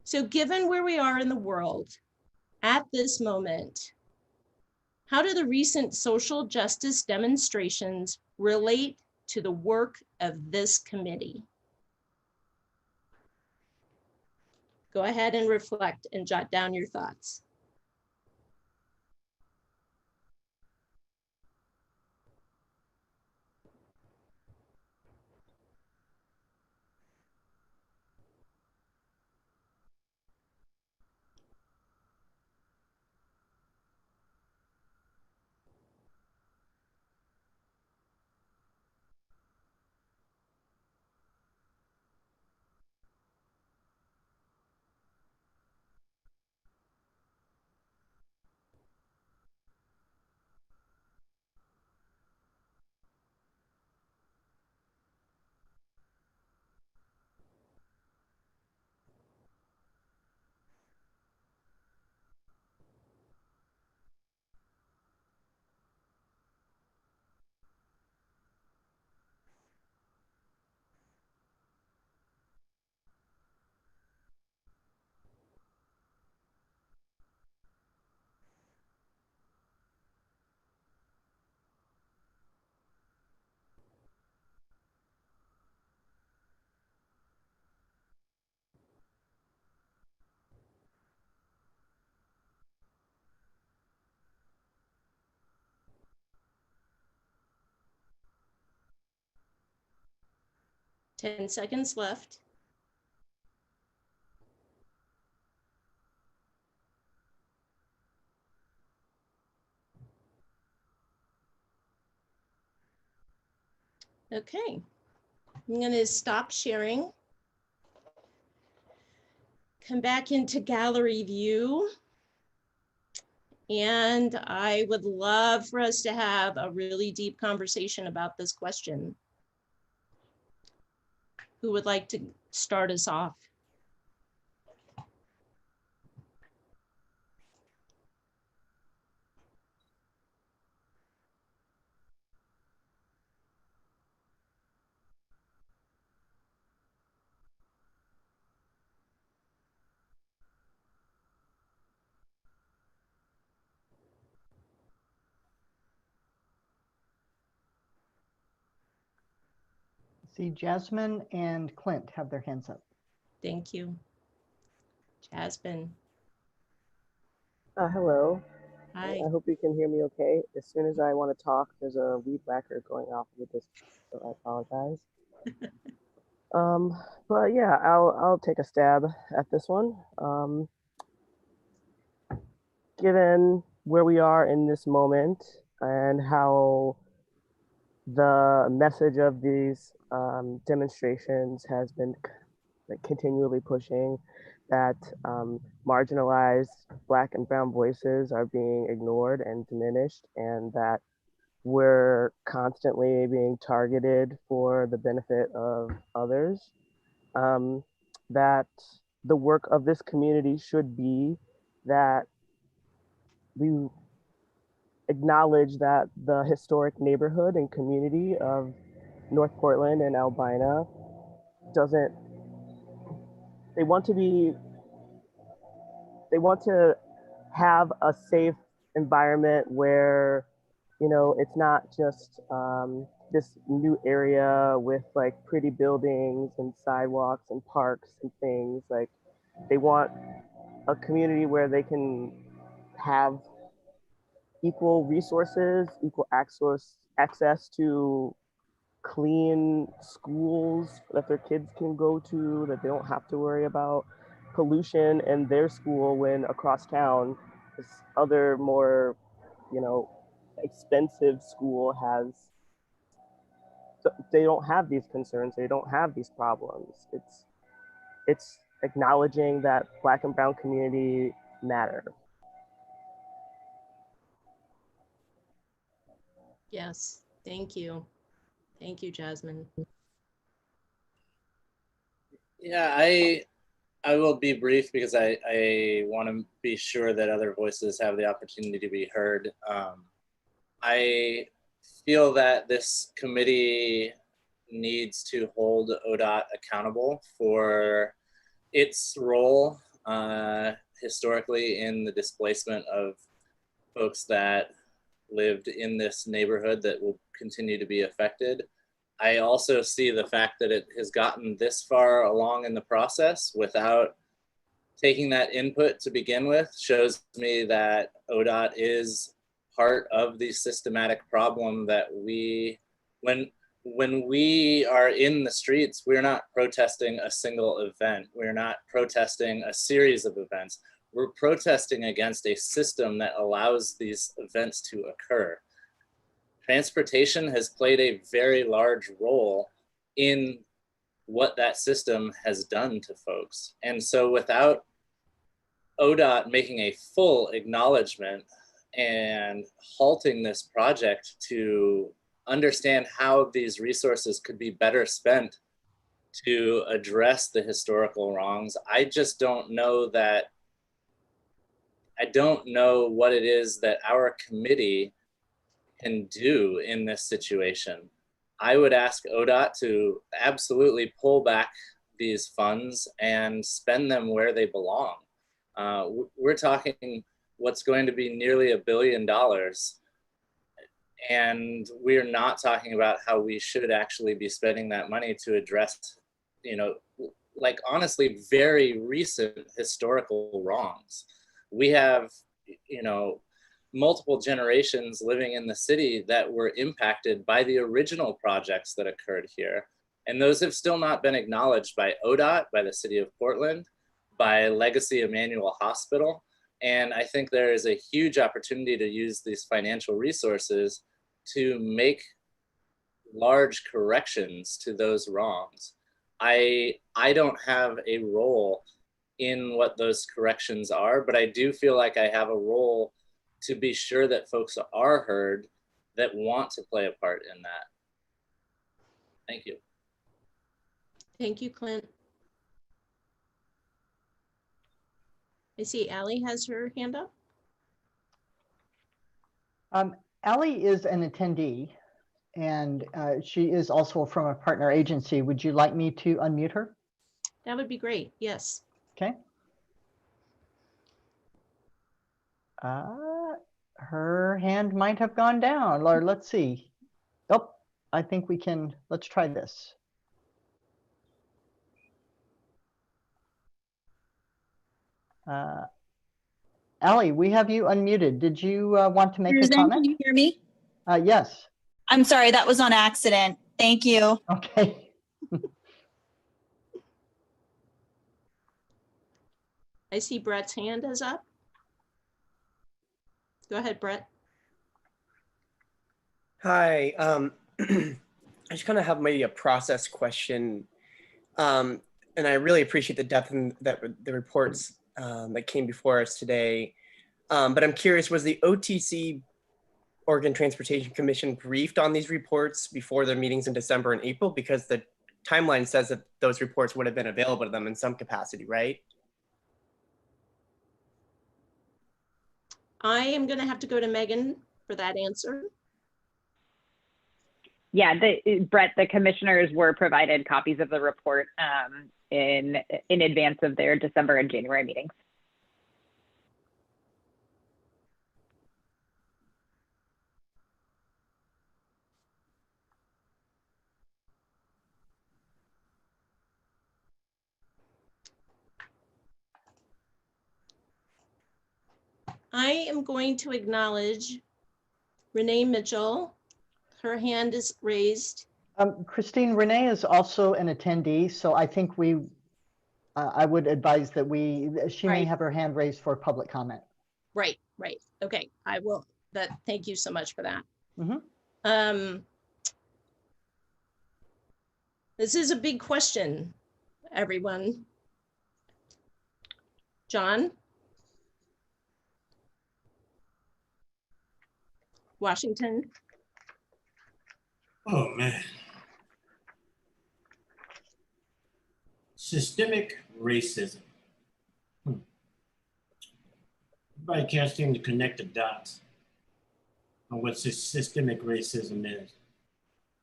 So given where we are in the world at this moment, how do the recent social justice demonstrations relate to the work of this committee? Go ahead and reflect and jot down your thoughts. Ten seconds left. Okay, I'm going to stop sharing. Come back into gallery view. And I would love for us to have a really deep conversation about this question. Who would like to start us off? See, Jasmine and Clint have their hands up. Thank you. Jasmine. Hello. Hi. I hope you can hear me okay. As soon as I want to talk, there's a weed whacker going off with this, so I apologize. But yeah, I'll take a stab at this one. Given where we are in this moment and how the message of these demonstrations has been continually pushing that marginalized Black and brown voices are being ignored and diminished, and that we're constantly being targeted for the benefit of others, that the work of this community should be that we acknowledge that the historic neighborhood and community of North Portland and Albina doesn't, they want to have a safe environment where, you know, it's not just this new area with like pretty buildings and sidewalks and parks and things. Like, they want a community where they can have equal resources, equal access to clean schools that their kids can go to, that they don't have to worry about pollution in their school when across town this other more, you know, expensive school has, they don't have these concerns, they don't have these problems. It's acknowledging that Black and brown community matter. Yes, thank you. Thank you, Jasmine. Yeah, I will be brief because I want to be sure that other voices have the opportunity to be heard. I feel that this committee needs to hold ODOT accountable for its role historically in the displacement of folks that lived in this neighborhood that will continue to be affected. I also see the fact that it has gotten this far along in the process without taking that input to begin with shows me that ODOT is part of the systematic problem that when we are in the streets, we're not protesting a single event. We're not protesting a series of events. We're protesting against a system that allows these events to occur. Transportation has played a very large role in what that system has done to folks. And so without ODOT making a full acknowledgement and halting this project to understand how these resources could be better spent to address the historical wrongs, I just don't know that, I don't know what it is that our committee can do in this situation. I would ask ODOT to absolutely pull back these funds and spend them where they belong. We're talking what's going to be nearly $1 billion. And we're not talking about how we should actually be spending that money to address, you know, like honestly, very recent historical wrongs. We have, you know, multiple generations living in the city that were impacted by the original projects that occurred here. And those have still not been acknowledged by ODOT, by the city of Portland, by Legacy Emmanuel Hospital. And I think there is a huge opportunity to use these financial resources to make large corrections to those wrongs. I don't have a role in what those corrections are, but I do feel like I have a role to be sure that folks are heard that want to play a part in that. Thank you. Thank you, Clint. I see Allie has her hand up. Allie is an attendee, and she is also from a partner agency. Would you like me to unmute her? That would be great. Yes. Okay. Her hand might have gone down, or let's see. Oh, I think we can, let's try this. Allie, we have you unmuted. Did you want to make a Susan, comment? can you hear me? Yes. I'm sorry, that was on accident. Thank you. Okay. I see Brett's hand is up. Go ahead, Brett. Hi, I just kind of have maybe a process question. And I really appreciate the depth in the reports that came before us today. But I'm curious, was the OTC, Oregon Transportation Commission, briefed on these reports before their meetings in December and April? Because the timeline says that those reports would have been available to them in some capacity, right? I am going to have to go to Megan for that answer. Yeah, Brett, the commissioners were provided copies of the report in advance of their December and January meetings. I am going to acknowledge Renee Mitchell. Her hand is raised. Christine, Renee is also an attendee, so I think I would advise that she may have her hand raised for public comment. Right. Okay, I will. Thank you so much for that. Mm-hmm. This is a big question, everyone. John? Washington? Oh, man. Systemic racism. Everybody can't seem to connect the dots on what systemic racism is.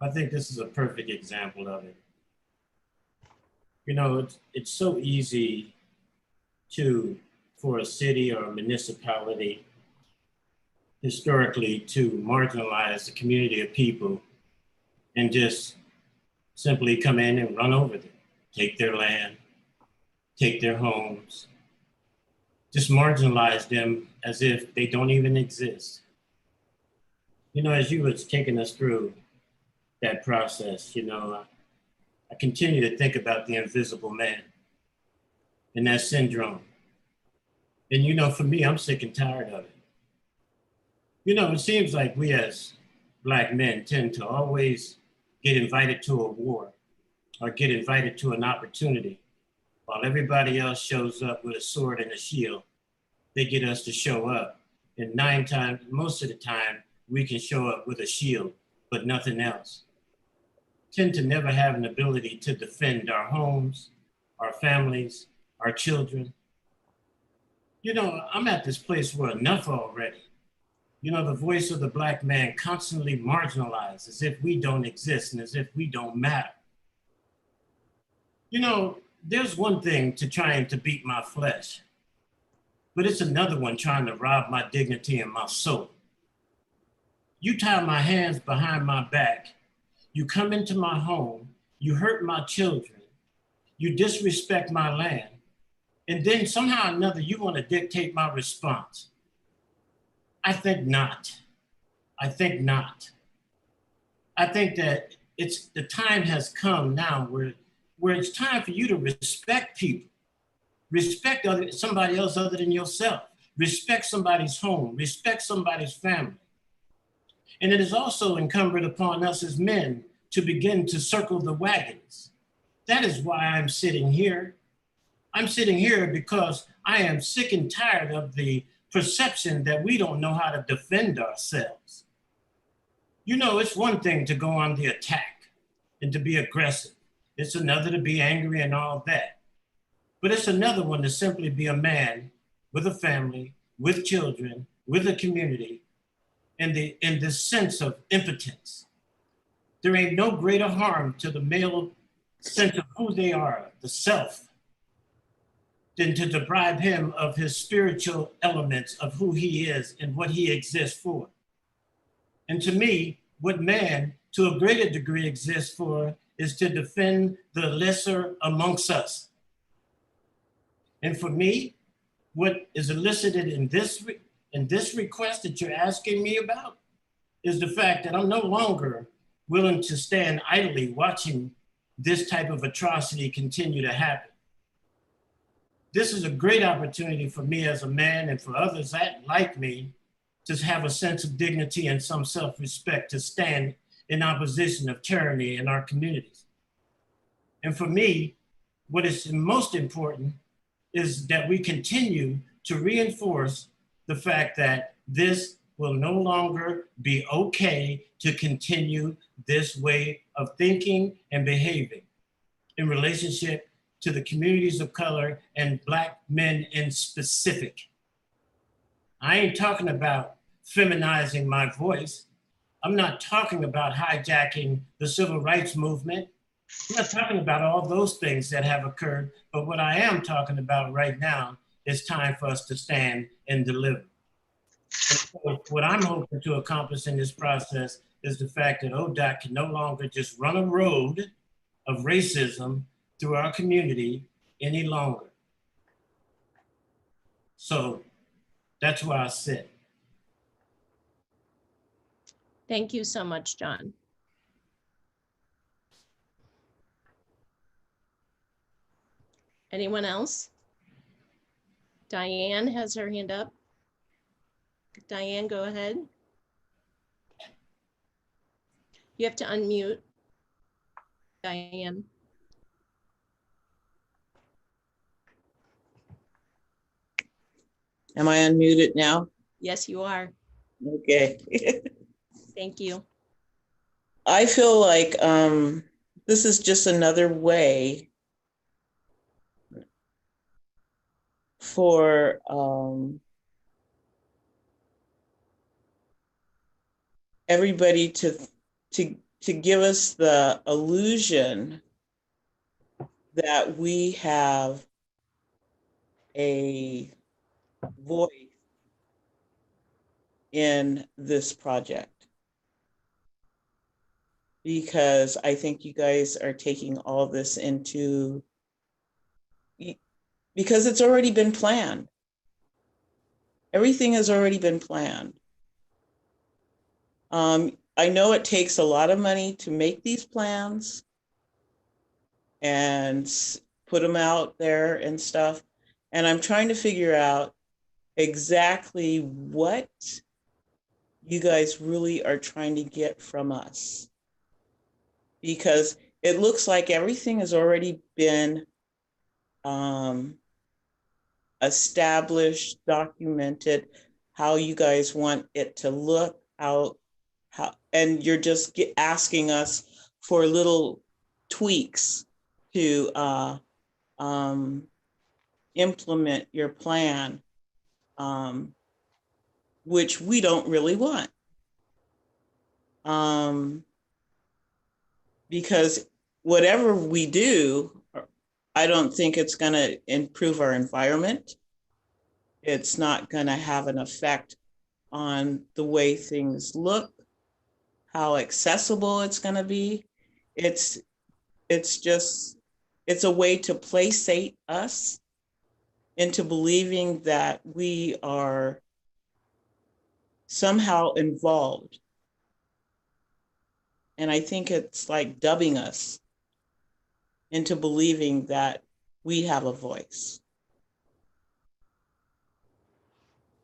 I think this is a perfect example of it. You know, it's so easy for a city or a municipality historically to marginalize the community of people and just simply come in and run over them, take their land, take their homes, just marginalize them as if they don't even exist. You know, as you was taking us through that process, you know, I continue to think about the invisible man and that syndrome. And, you know, for me, I'm sick and tired of it. You know, it seems like we as Black men tend to always get invited to a war or get invited to an opportunity while everybody else shows up with a sword and a shield. They get us to show up. And most of the time, we can show up with a shield, but nothing else. Tend to never have an ability to defend our homes, our families, our children. You know, I'm at this place where enough already. You know, the voice of the Black man constantly marginalized as if we don't exist and as if we don't matter. You know, there's one thing to trying to beat my flesh, but it's another one trying to rob my dignity and my soul. You tie my hands behind my back, you come into my home, you hurt my children, you disrespect my land, and then somehow or another you want to dictate my response. I think not. I think not. I think that the time has come now where it's time for you to respect people. Respect somebody else other than yourself. Respect somebody's home. Respect somebody's family. And it is also incumbent upon us as men to begin to circle the wagons. That is why I'm sitting here. I'm sitting here because I am sick and tired of the perception that we don't know how to defend ourselves. You know, it's one thing to go on the attack and to be aggressive. It's another to be angry and all that. But it's another one to simply be a man with a family, with children, with a community, in this sense of impotence. There ain't no greater harm to the male sense of who they are, the self, than to deprive him of his spiritual elements of who he is and what he exists for. And to me, what man, to a greater degree, exists for is to defend the lesser amongst us. And for me, what is elicited in this request that you're asking me about is the fact that I'm no longer willing to stand idly watching this type of atrocity continue to happen. This is a great opportunity for me as a man and for others that, like me, to have a sense of dignity and some self-respect to stand in opposition of tyranny in our communities. And for me, what is most important is that we continue to reinforce the fact that this will no longer be okay to continue this way of thinking and behaving in relationship to the communities of color and Black men in specific. I ain't talking about feminizing my voice. I'm not talking about hijacking the civil rights movement. I'm not talking about all those things that have occurred, but what I am talking about right now is time for us to stand and deliver. And so what I'm hoping to accomplish in this process is the fact that ODOT can no longer just run a road of racism through our community any longer. So that's where I sit. Thank you so much, John. Anyone else? Diane has her hand up. Diane, go ahead. You have to unmute, Diane. Am I unmuted now? Yes, you are. Okay. Thank you. I feel like this is just another way for everybody to give us the illusion that we have a voice in this project. Because I think you guys are taking all this into, because it's already been planned. Everything has already been planned. I know it takes a lot of money to make these plans and put them out there and stuff. And I'm trying to figure out exactly what you guys really are trying to get from us. Because it looks like everything has already been established, documented, how you guys want it to look, how, and you're just asking us for little tweaks to implement your plan, which we don't really want. Because whatever we do, I don't think it's going to improve our environment. It's not going to have an effect on the way things look, how accessible it's going to be. It's a way to placate us into believing that we are somehow involved. And I think it's like dubbing us into believing that we have a voice.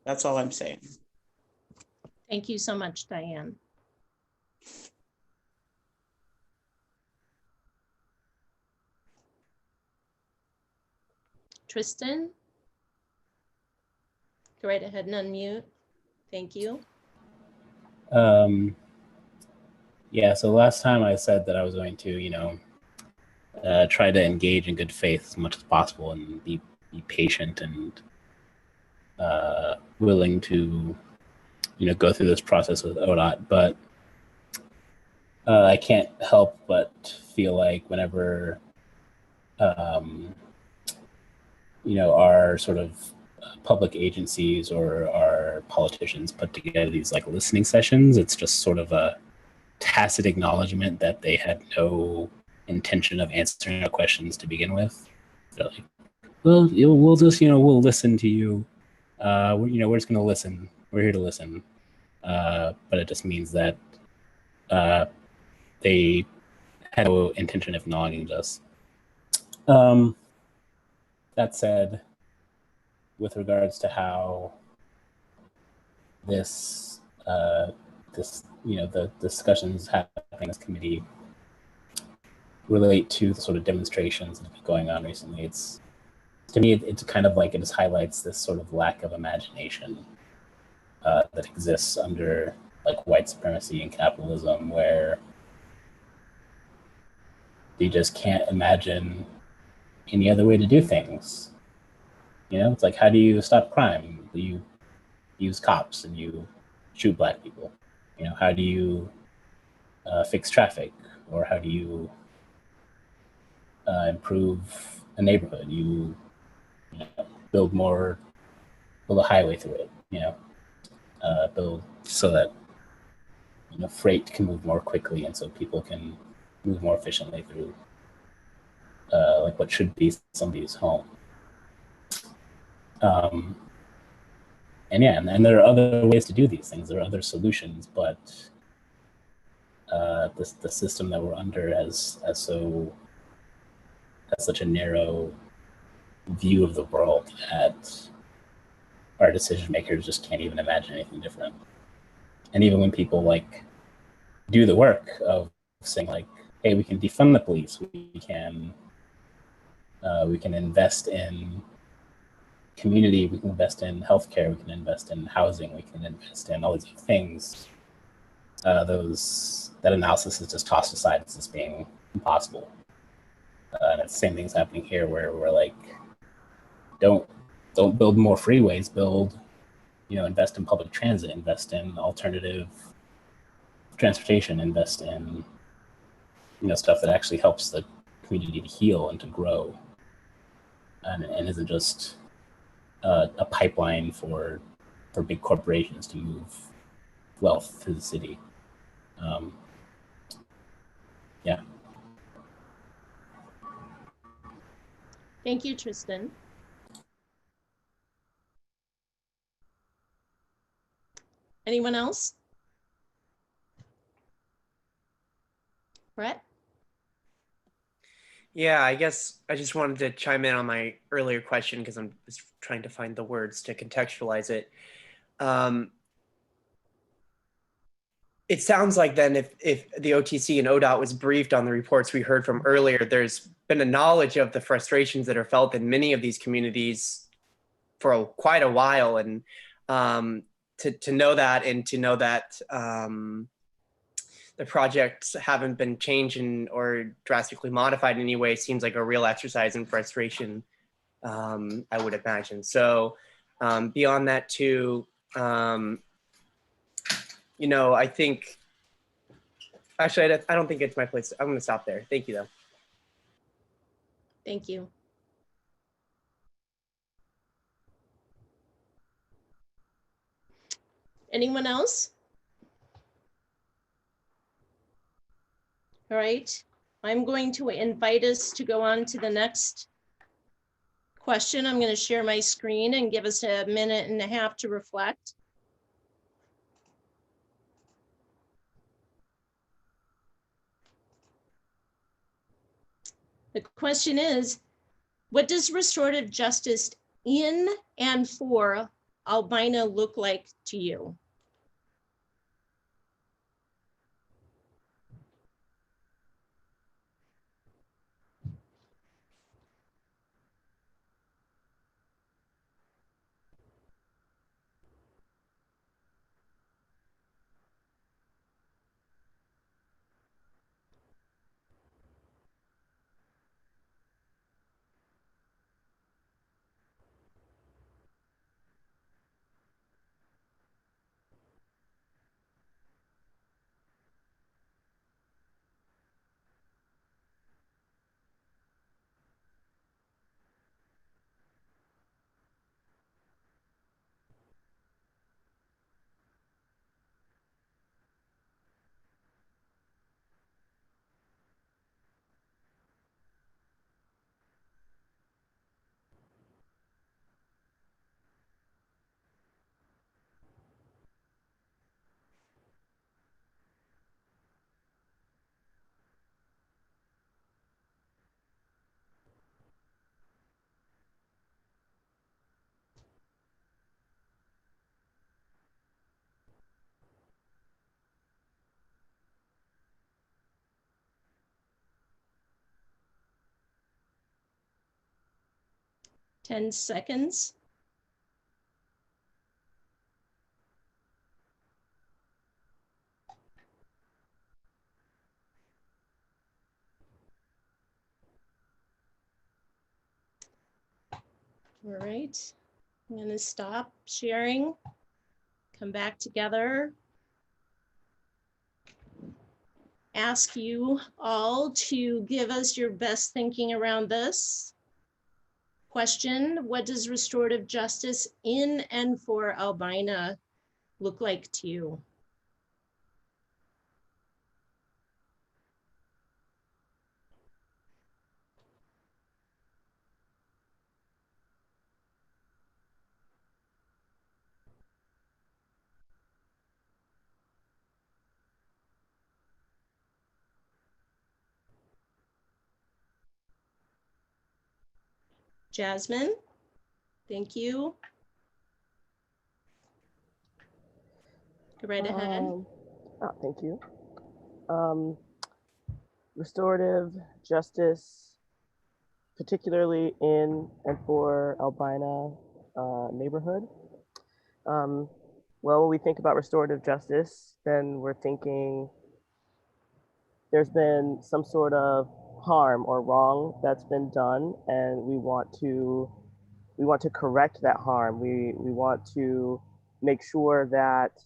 That's all I'm saying. Thank you so much, Diane. Tristan? Go right ahead and unmute. Thank you. Yeah, so last time I said that I was going to, try to engage in good faith as much as possible and be patient and willing to, go through this process with ODOT. But I can't help but feel like whenever, our sort of public agencies or our politicians put together these like listening sessions, it's just sort of a tacit acknowledgement that they had no intention of answering our questions to begin with. They're like, well, we'll just, we'll listen to you. We're just going to listen. We're here to listen. But it just means that they had no intention of acknowledging us. That said, with regards to how the discussions happening in this committee relate to the sort of demonstrations that have been going on recently, it's kind of like it just highlights this sort of lack of imagination that exists under like white supremacy and capitalism, where you just can't imagine any other way to do things. It's like, how do you stop crime? You use cops and you shoot black people. How do you fix traffic, or how do you improve a neighborhood? You build a highway through it. Build so that freight can move more quickly, and so people can move more efficiently through like what should be somebody's home. And there are other ways to do these things. There are other solutions, but the system that we're under has such a narrow view of the world that our decision makers just can't even imagine anything different. And even when people like do the work of saying like, hey, we can defund the police, we can invest in community, we can invest in healthcare, we can invest in housing, we can invest in all these other things, that analysis is just tossed aside as just being impossible. And it's the same thing's happening here, where we're like, don't build more freeways, invest in public transit, invest in alternative transportation, invest in stuff that actually helps the community to heal and to grow, and isn't just a pipeline for big corporations to move wealth through the city. Yeah. Thank you, Tristan. Anyone else? Brett? Yeah, I guess I just wanted to chime in on my earlier question because I'm just trying to find the words to contextualize it. It sounds like then if the OTC and ODOT was briefed on the reports we heard from earlier, there's been a knowledge of the frustrations that are felt in many of these communities for quite a while. And to know that, and to know that the projects haven't been changed or drastically modified in any way seems like a real exercise in frustration, I would imagine. So beyond that too, I think, actually, I don't think it's my place. I'm going to stop there. Thank you, though. Thank you. Anyone else? All right. I'm going to invite us to go on to the next question. I'm going to share my screen and give us a minute and a half to reflect. The question is, what does restorative justice in and for albino look like to you? 10 seconds. All right, I'm going to stop sharing, come back together. Ask you all to give us your best thinking around this. Question, what does restorative justice in and for Albina look like to you? Jasmine, thank you. Go right ahead. Thank you. Restorative justice, particularly in and for Albina neighborhood. Well, when we think about restorative justice, then we're thinking there's been some sort of harm or wrong that's been done, and we want to correct that harm. We want to make sure that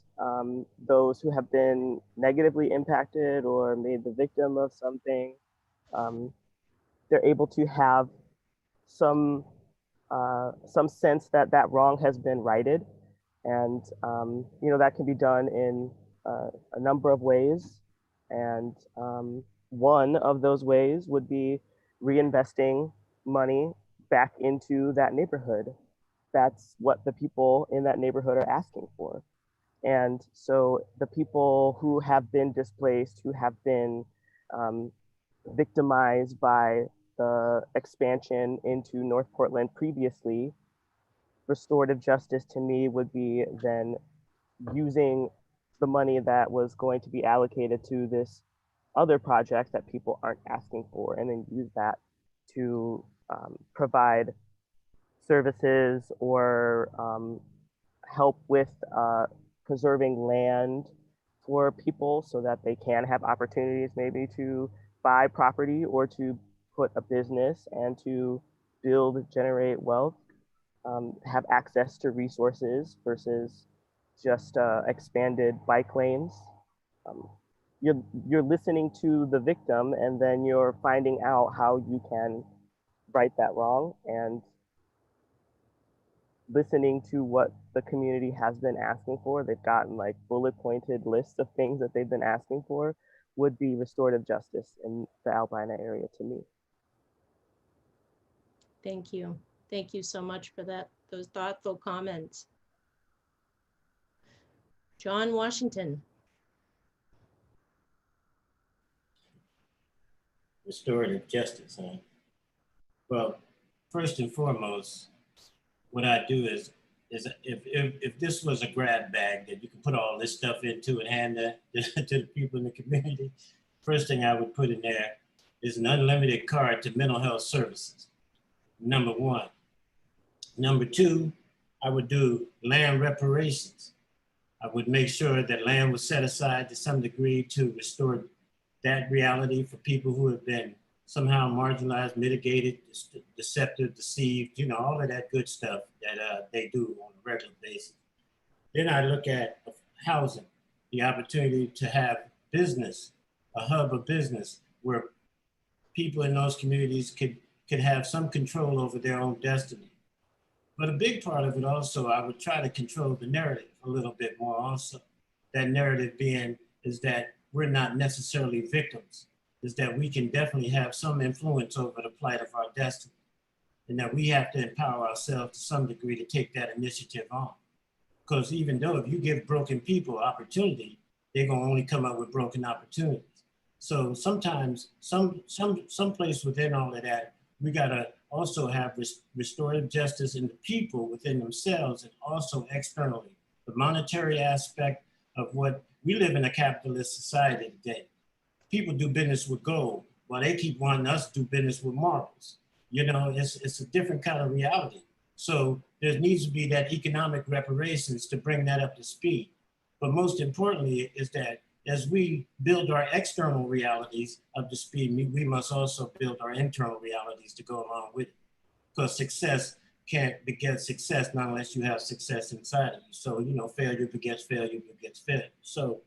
those who have been negatively impacted or made the victim of something, they're able to have some sense that that wrong has been righted. And that can be done in a number of ways. And one of those ways would be reinvesting money back into that neighborhood. That's what the people in that neighborhood are asking for. And so the people who have been displaced, who have been victimized by the expansion into North Portland previously, restorative justice to me would be then using the money that was going to be allocated to this other project that people aren't asking for, and then use that to provide services or help with preserving land for people so that they can have opportunities maybe to buy property or to put a business and to build, generate wealth, have access to resources versus just expanded bike lanes. You're listening to the victim, and then you're finding out how you can right that wrong, and listening to what the community has been asking for. They've gotten like bullet pointed lists of things that they've been asking for, would be restorative justice in the Albina area to me. Thank you. Thank you so much for that, those thoughtful comments. John Washington. Restorative justice, huh? Well, first and foremost, what I do is if this was a grab bag that you can put all this stuff into and hand that to the people in the community, first thing I would put in there is an unlimited card to mental health services. Number one. Number two, I would do land reparations. I would make sure that land was set aside to some degree to restore that reality for people who have been somehow marginalized, mitigated, deceptive, deceived, all of that good stuff that they do on a regular basis. Then I look at housing, the opportunity to have business, a hub of business where people in those communities could have some control over their own destiny. But a big part of it also, I would try to control the narrative a little bit more also. That narrative being is that we're not necessarily victims, is that we can definitely have some influence over the plight of our destiny, and that we have to empower ourselves to some degree to take that initiative on. Because even though if you give broken people opportunity, they're gonna only come up with broken opportunities. So sometimes, some place within all of that, we gotta also have restorative justice in the people within themselves and also externally. The monetary aspect of what we live in a capitalist society today. People do business with gold while they keep wanting us to do business with marbles. It's a different kind of reality. So there needs to be that economic reparations to bring that up to speed. But most importantly is that as we build our external realities up to speed, we must also build our internal realities to go along with it. Because success can't beget success not unless you have success inside of you. So, you know, failure begets failure begets failure. So,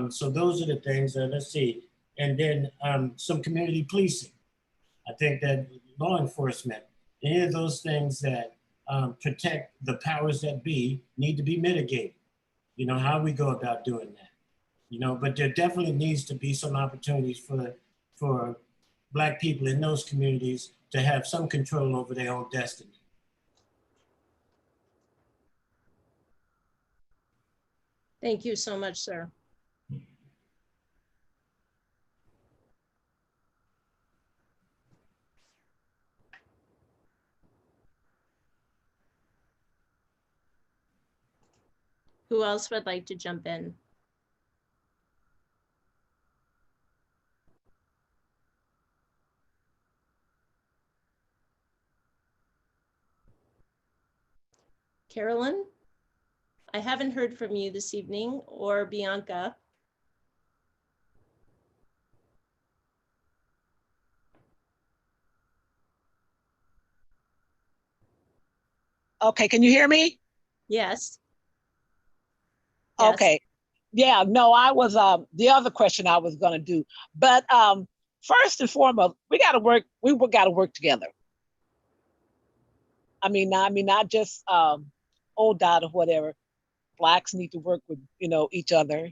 so those are the things. Let's see, and then some community policing. I think that law enforcement, any of those things that protect the powers that be need to be mitigated. You know, how we go about doing that. You know, but there definitely needs to be some opportunities for Black people in those communities to have some control over their own destiny. Thank you so much, sir. Who else would like to jump in? Carolyn, I haven't heard from you this evening, or Bianca. Okay, can you hear me? Yes. Okay. Yeah, no, I was the other question I was gonna do. But first and foremost, we gotta work together. I mean, not just ODOT or whatever. Blacks need to work with, you know, each other.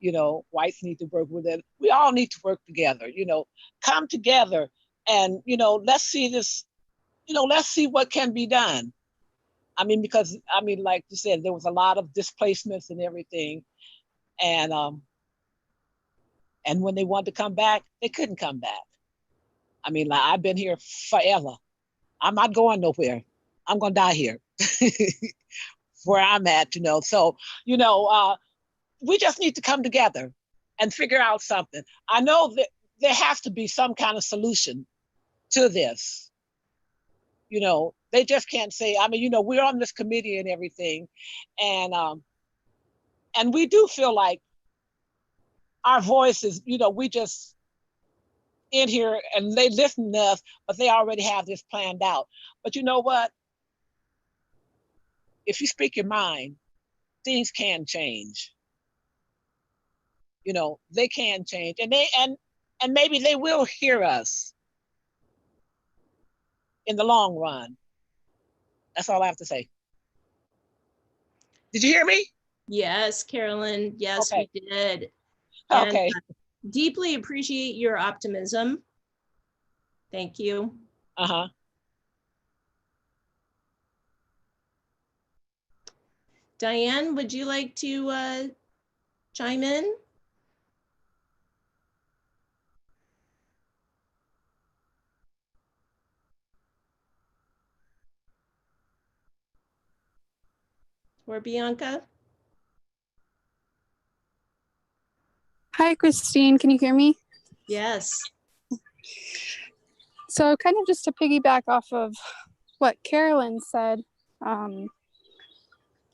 You know, whites need to work with it. We all need to work together, you know, come together and, you know, let's see this, you know, let's see what can be done. I mean, because, I mean, like you said, there was a lot of displacements and everything. And when they wanted to come back, they couldn't come back. I mean, like, I've been here forever. I'm not going nowhere. I'm gonna die here where I'm at, you know. So, you know, we just need to come together and figure out something. I know that there has to be some kind of solution to this. You know, they just can't say, I mean, you know, we're on this committee and everything. And we do feel like our voices, you know, we just in here and they listen to us, but they already have this planned out. But you know what? If you speak your mind, things can change. You know, they can change, and maybe they will hear us in the long run. That's all I have to say. Did you hear me? Yes, Carolyn. Yes, Okay. we did. And Okay. deeply appreciate your optimism. Thank you. Uh-huh. Diane, would you like to chime in? Or Bianca? Hi, Christine. Can you hear me? Yes. So kind of just to piggyback off of what Carolyn said,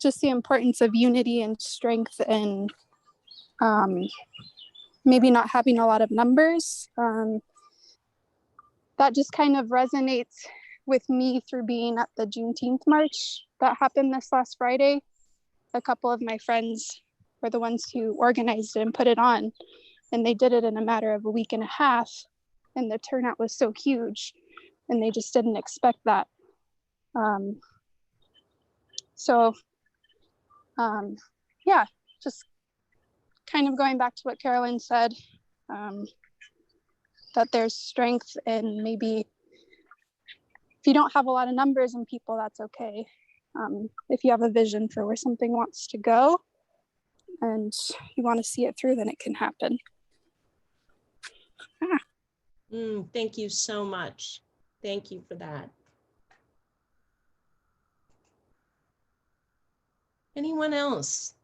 just the importance of unity and strength and maybe not having a lot of numbers. That just kind of resonates with me through being at the Juneteenth march that happened this last Friday. A couple of my friends were the ones who organized it and put it on, and they did it in a matter of a week and a half, and the turnout was so huge, and they just didn't expect that. Yeah, just kind of going back to what Carolyn said, that there's strength in maybe if you don't have a lot of numbers and people, that's okay. If you have a vision for where something wants to go and you want to see it through, then it can happen. Thank you so much. Thank you for that. Anyone else?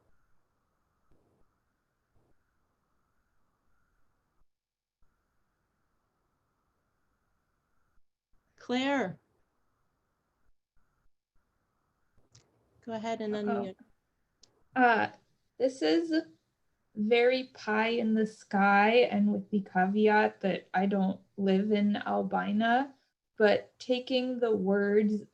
Claire. Go ahead and unmute. This is very pie in the sky, and with the caveat that I don't live in Albina, but taking the words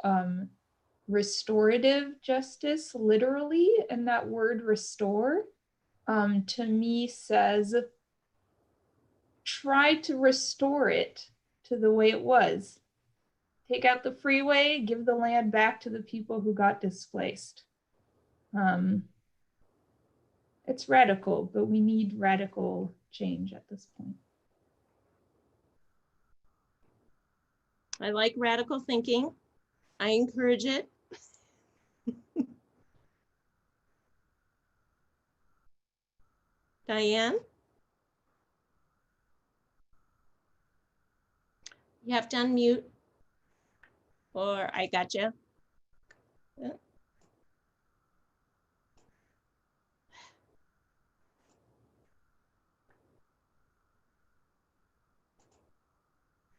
restorative justice literally, and that word restore to me says try to restore it to the way it was. Take out the freeway, give the land back to the people who got displaced. It's radical, but we need radical change at this point. I like radical thinking. I encourage it. Diane? You have to unmute, or I got you.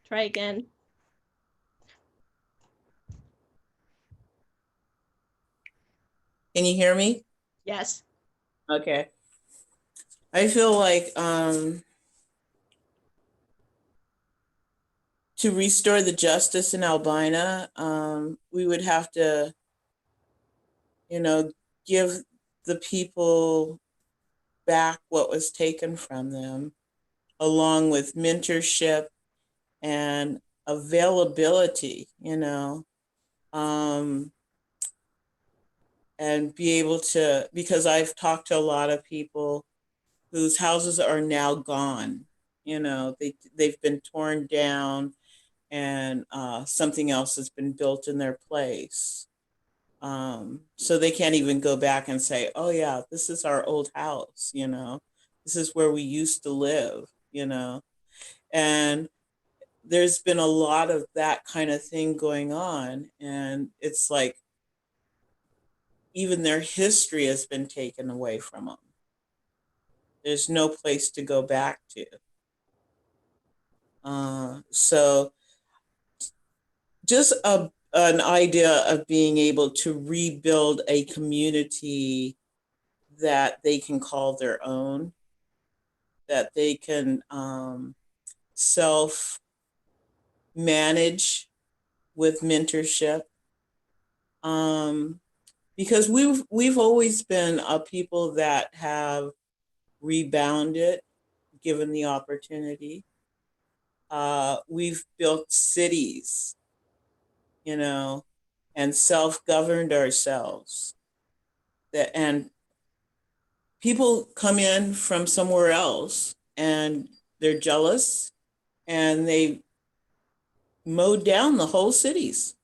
Try again. Can you hear me? Yes. Okay. I feel like to restore the justice in Albina, we would have to, give the people back what was taken from them, along with mentorship and availability, and be able to, because I've talked to a lot of people whose houses are now gone, they've been torn down and something else has been built in their place. So they can't even go back and say, oh yeah, this is our old house, this is where we used to live, and there's been a lot of that kind of thing going on. And it's like, even their history has been taken away from them. There's no place to go back to. So just an idea of being able to rebuild a community that they can call their own, that they can self-manage with mentorship. Because we've always been a people that have rebounded given the opportunity. We've built cities, and self-governed ourselves. And people come in from somewhere else and they're jealous and they mowed down the whole cities.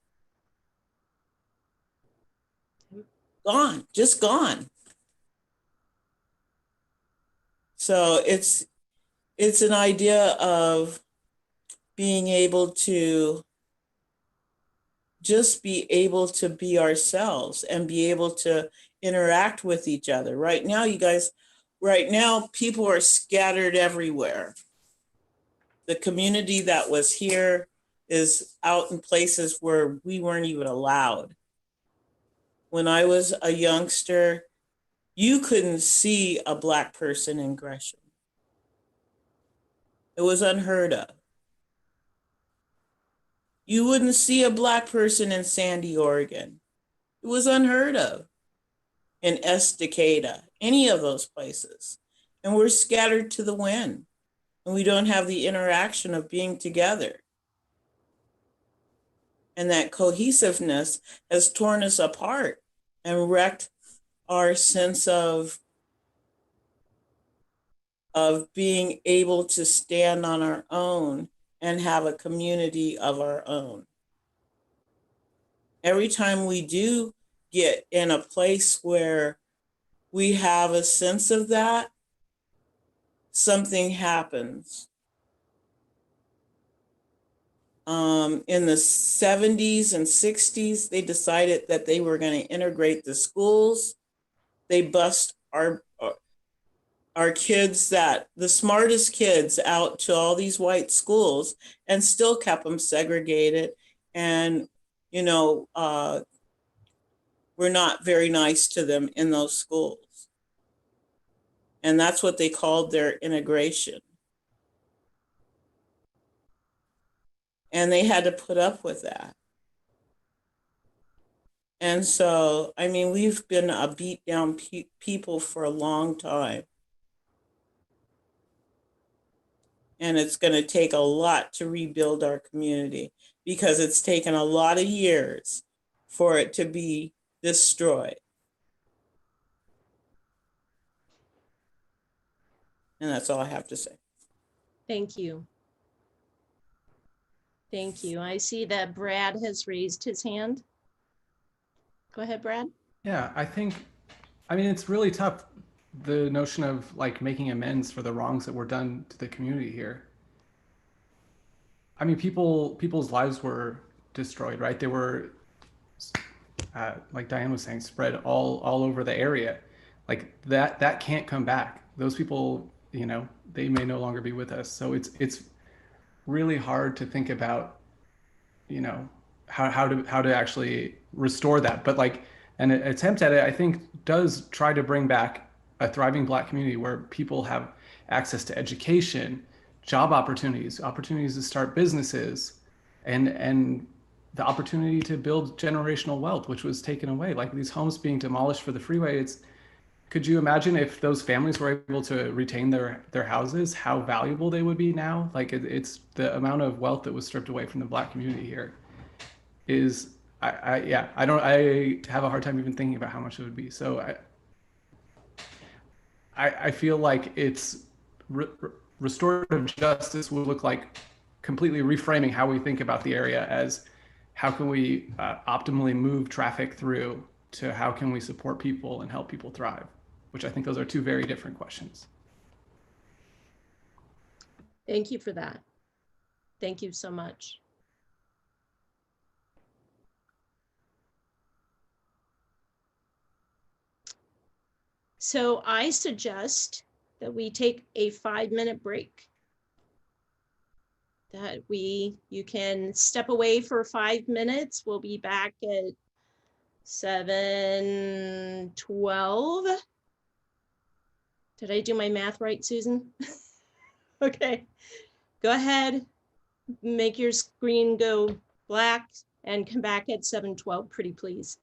Gone, just gone. So it's an idea of being able to just be able to be ourselves and be able to interact with each other. Right now, people are scattered everywhere. The community that was here is out in places where we weren't even allowed. When I was a youngster, you couldn't see a Black person in Gresham. It was unheard of. You wouldn't see a Black person in Sandy, Oregon. It was unheard of. In Estacada, any of those places. And we're scattered to the wind. And we don't have the interaction of being together. And that cohesiveness has torn us apart and wrecked our sense of being able to stand on our own and have a community of our own. Every time we do get in a place where we have a sense of that, something happens. In the 70s and 60s, they decided that they were going to integrate the schools. They bust our kids, the smartest kids, out to all these white schools and still kept them segregated. And, were not very nice to them in those schools. And that's what they called their integration. And they had to put up with that. And so, I mean, we've been a beat down people for a long time. And it's going to take a lot to rebuild our community because it's taken a lot of years for it to be destroyed. And that's all I have to say. Thank you. Thank you. I see that Brad has raised his hand. Go ahead, Brad. Yeah, I mean, it's really tough, the notion of like making amends for the wrongs that were done to the community here. I mean, people's lives were destroyed, right? They were, like Diane was saying, spread all over the area. Like that can't come back. Those people, you know, they may no longer be with us. So it's really hard to think about, you know, how to actually restore that. But like an attempt at it, I think, does try to bring back a thriving Black community where people have access to education, job opportunities to start businesses, and the opportunity to build generational wealth, which was taken away. Like these homes being demolished for the freeway, could you imagine if those families were able to retain their houses, how valuable they would be now? Like it's the amount of wealth that was stripped away from the Black community here is, I have a hard time even thinking about how much it would be. So I feel like it's restorative justice would look like completely reframing how we think about the area as how can we optimally move traffic through to how can we support people and help people thrive, which I think those are two very different questions. Thank you for that. Thank you so much. So I suggest that we take a 5-minute break. That you can step away for 5 minutes. We'll be back at 7:12. Did I do my math right, Susan? Okay, go ahead, make your screen go black and come back at 7:12, pretty please.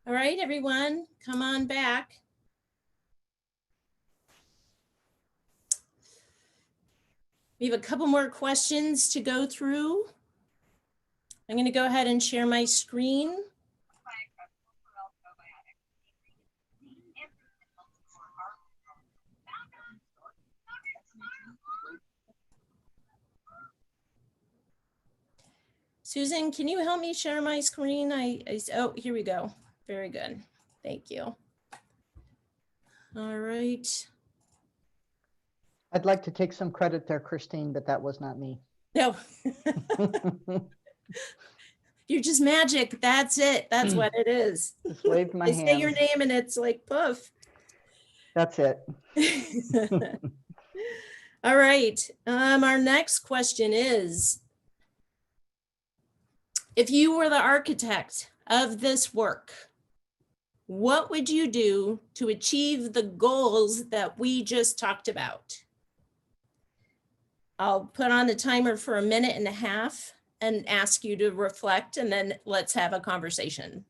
All right, everyone, come on back. We have a couple more questions to go through. I'm going to go ahead and share my screen. Susan, can you help me share my screen? Oh, here we go. Very good. Thank you. All right. I'd like to take some credit there, Christine, but that was not me. No. You're just magic. That's it. That's what it is. Just wave my I say your hands. name and it's like poof. That's it. All right. Our next question is, if you were the architect of this work, what would you do to achieve the goals that we just talked about? I'll put on the timer for 1.5 minutes and ask you to reflect, and then let's have a conversation.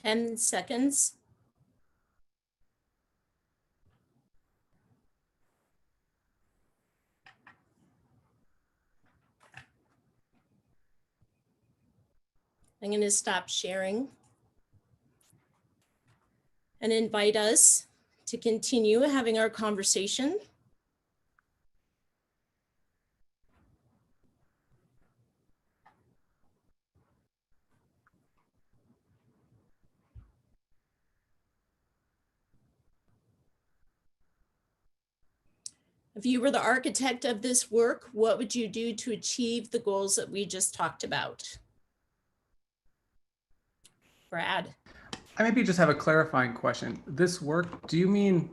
Ten seconds. I'm going to stop sharing and invite us to continue having our conversation. If you were the architect of this work, what would you do to achieve the goals that we just talked about? Brad. I maybe just have a clarifying question. This work, do you mean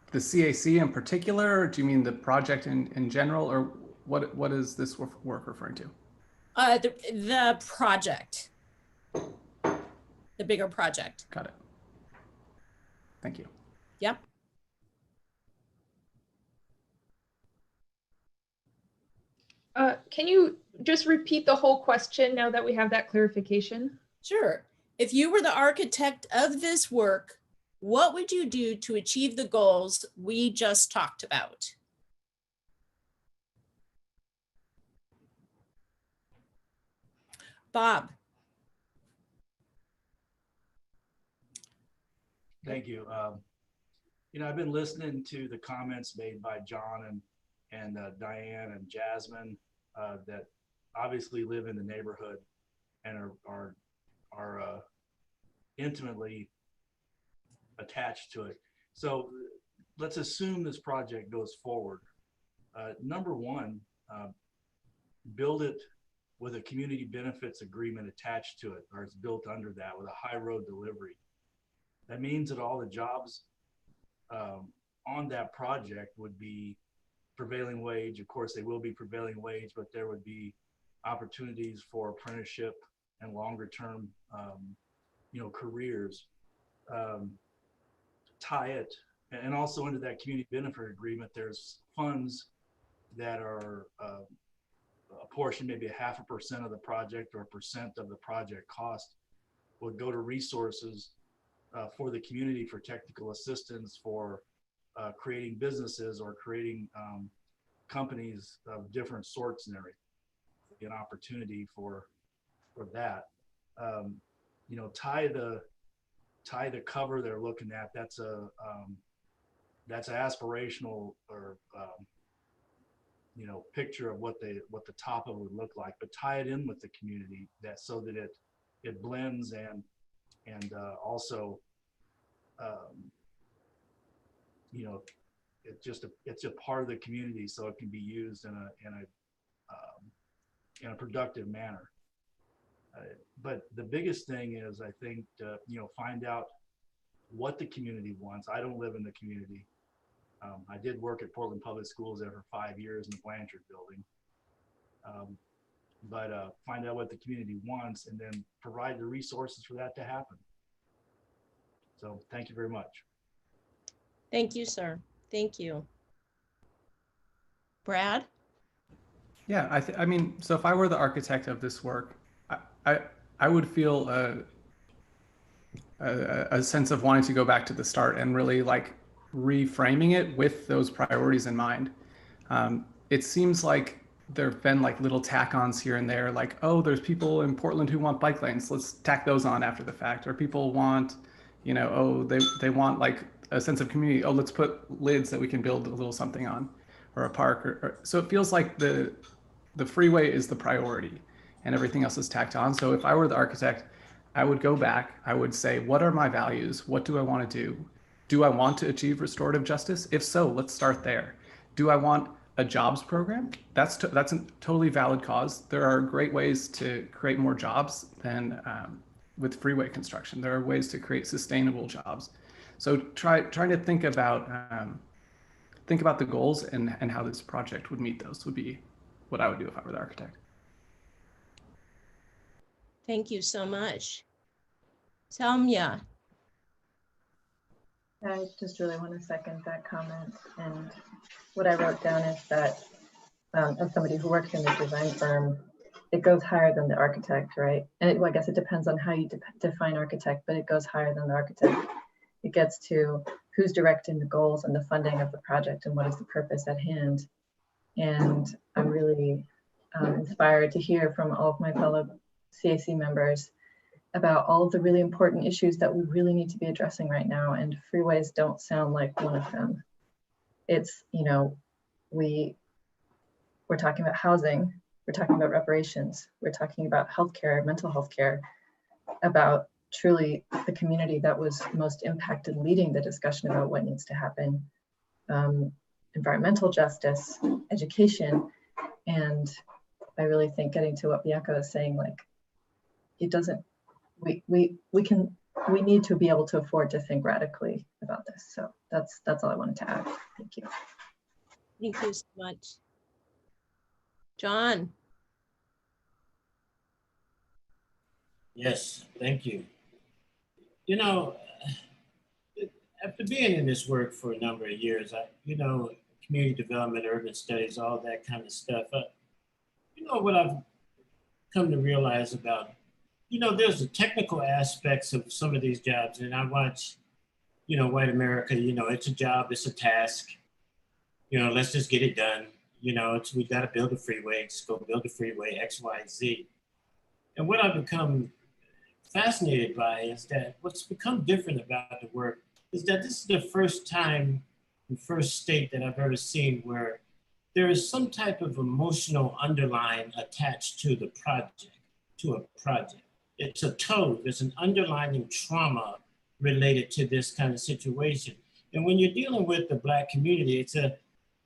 the CAC in particular, or do you mean the project in general, or what is this work referring to? The project, the bigger project. Got it. Thank you. Yep. Can you just repeat the whole question now that we have that clarification? Sure. If you were the architect of this work, what would you do to achieve the goals we just talked about? Bob. Thank you. I've been listening to the comments made by John and Diane and Jasmine that obviously live in the neighborhood and are intimately attached to it. So let's assume this project goes forward. Number one, build it with a community benefits agreement attached to it, or it's built under that with a high road delivery. That means that all the jobs on that project would be prevailing wage. Of course, they will be prevailing wage, but there would be opportunities for apprenticeship and longer term, careers. Tie it, and also under that community benefit agreement, there's funds that are a portion, maybe a 0.5% of the project or 1% of the project cost would go to resources for the community, for technical assistance, for creating businesses or creating companies of different sorts and everything. An opportunity for that. You know, tie the cover they're looking at. That's an aspirational or you know, picture of what the top of it would look like, but tie it in with the community, that so that it blends and also you know, it's a part of the community, so it can be used in a productive manner. But the biggest thing is, I think, you know, find out what the community wants. I don't live in the community. I did work at Portland Public Schools there for 5 years in the Blanchard building. But find out what the community wants and then provide the resources for that to happen. So thank you very much. Thank you, sir. Thank you. Brad? Yeah, I mean, so if I were the architect of this work, I would feel a sense of wanting to go back to the start and really like reframing it with those priorities in mind. It seems like there have been like little tack-ons here and there, like, oh, there's people in Portland who want bike lanes, let's tack those on after the fact. Or people want, you know, oh, they want like a sense of community, oh, let's put lids that we can build a little something on, or a park. Or so it feels like the freeway is the priority and everything else is tacked on. So if I were the architect, I would go back, I would say, what are my values? What do I want to do? Do I want to achieve restorative justice? If so, let's start there. Do I want a jobs program? That's a totally valid cause. There are great ways to create more jobs than with freeway construction. There are ways to create sustainable jobs. So trying to think about the goals and how this project would meet those would be what I would do if I were the architect. Thank you so much. Salmya. I just really want to second that comment. And what I wrote down is that as somebody who works in the design firm, it goes higher than the architect, right? And well, I guess it depends on how you define architect, but it goes higher than the architect. It gets to who's directing the goals and the funding of the project and what is the purpose at hand. And I'm really inspired to hear from all of my fellow CAC members about all of the really important issues that we really need to be addressing right now. And freeways don't sound like one of them. It's, you know, we're talking about housing, we're talking about reparations, we're talking about healthcare, mental health care, about truly the community that was most impacted leading the discussion about what needs to happen, environmental justice, education. And I really think getting to what Bianca is saying, like, it doesn't, we need to be able to afford to think radically about this. So that's all I wanted to add. Thank you. Thank you so much. John. Yes, thank you. You know, after being in this work for a number of years, you know, community development, urban studies, all that kind of stuff. You know, what I've come to realize about, you know, there's the technical aspects of some of these jobs, and I watch, you know, white America, you know, it's a job, it's a task, you know, let's just get it done. You know, we got to build a freeway, just go build a freeway, X, Y, Z. And what I've become fascinated by is that what's become different about the work is that this is the first time, the first state that I've ever seen where there is some type of emotional underline attached to the project, to a project. It's a toad, there's an underlying trauma related to this kind of situation. And when you're dealing with the Black community,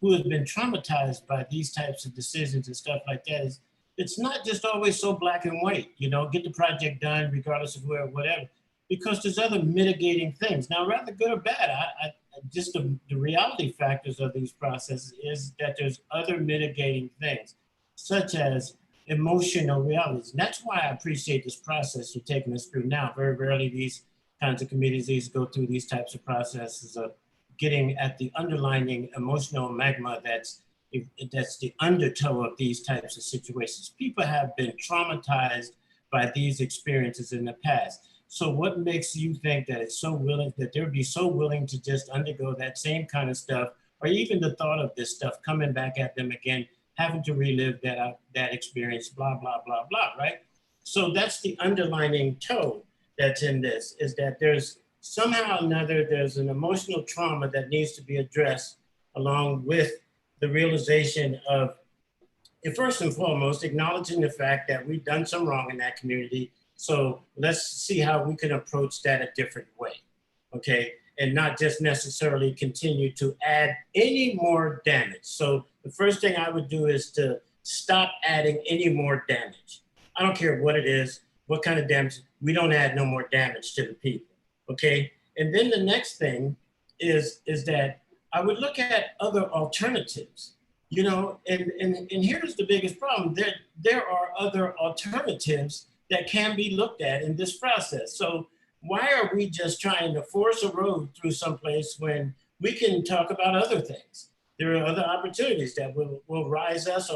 who has been traumatized by these types of decisions and stuff like that, it's not just always so black and white, you know, get the project done regardless of where, whatever, because there's other mitigating things. Now, rather good or bad, just the reality factors of these processes is that there's other mitigating things, such as emotional realities. And that's why I appreciate this process you're taking us through now. Very rarely these kinds of communities go through these types of processes of getting at the underlying emotional magma that's that's the undertow of these types of situations. People have been traumatized by these experiences in the past. So what makes you think that it's so willing, that they'd be so willing to just undergo that same kind of stuff, or even the thought of this stuff coming back at them again, having to relive that experience, blah, blah, blah, blah, right? So that's the underlining tone that's in this, is that there's somehow or another, there's an emotional trauma that needs to be addressed, along with the realization of, and first and foremost, acknowledging the fact that we've done some wrong in that community. So let's see how we can approach that a different way, okay? And not just necessarily continue to add any more damage. So the first thing I would do is to stop adding any more damage. I don't care what it is, what kind of damage, we don't add no more damage to the people, okay? And then the next thing is that I would look at other alternatives, you know, and here's the biggest problem. There are other alternatives that can be looked at in this process. So why are we just trying to force a road through someplace when we can talk about other things? There are other opportunities that will rise us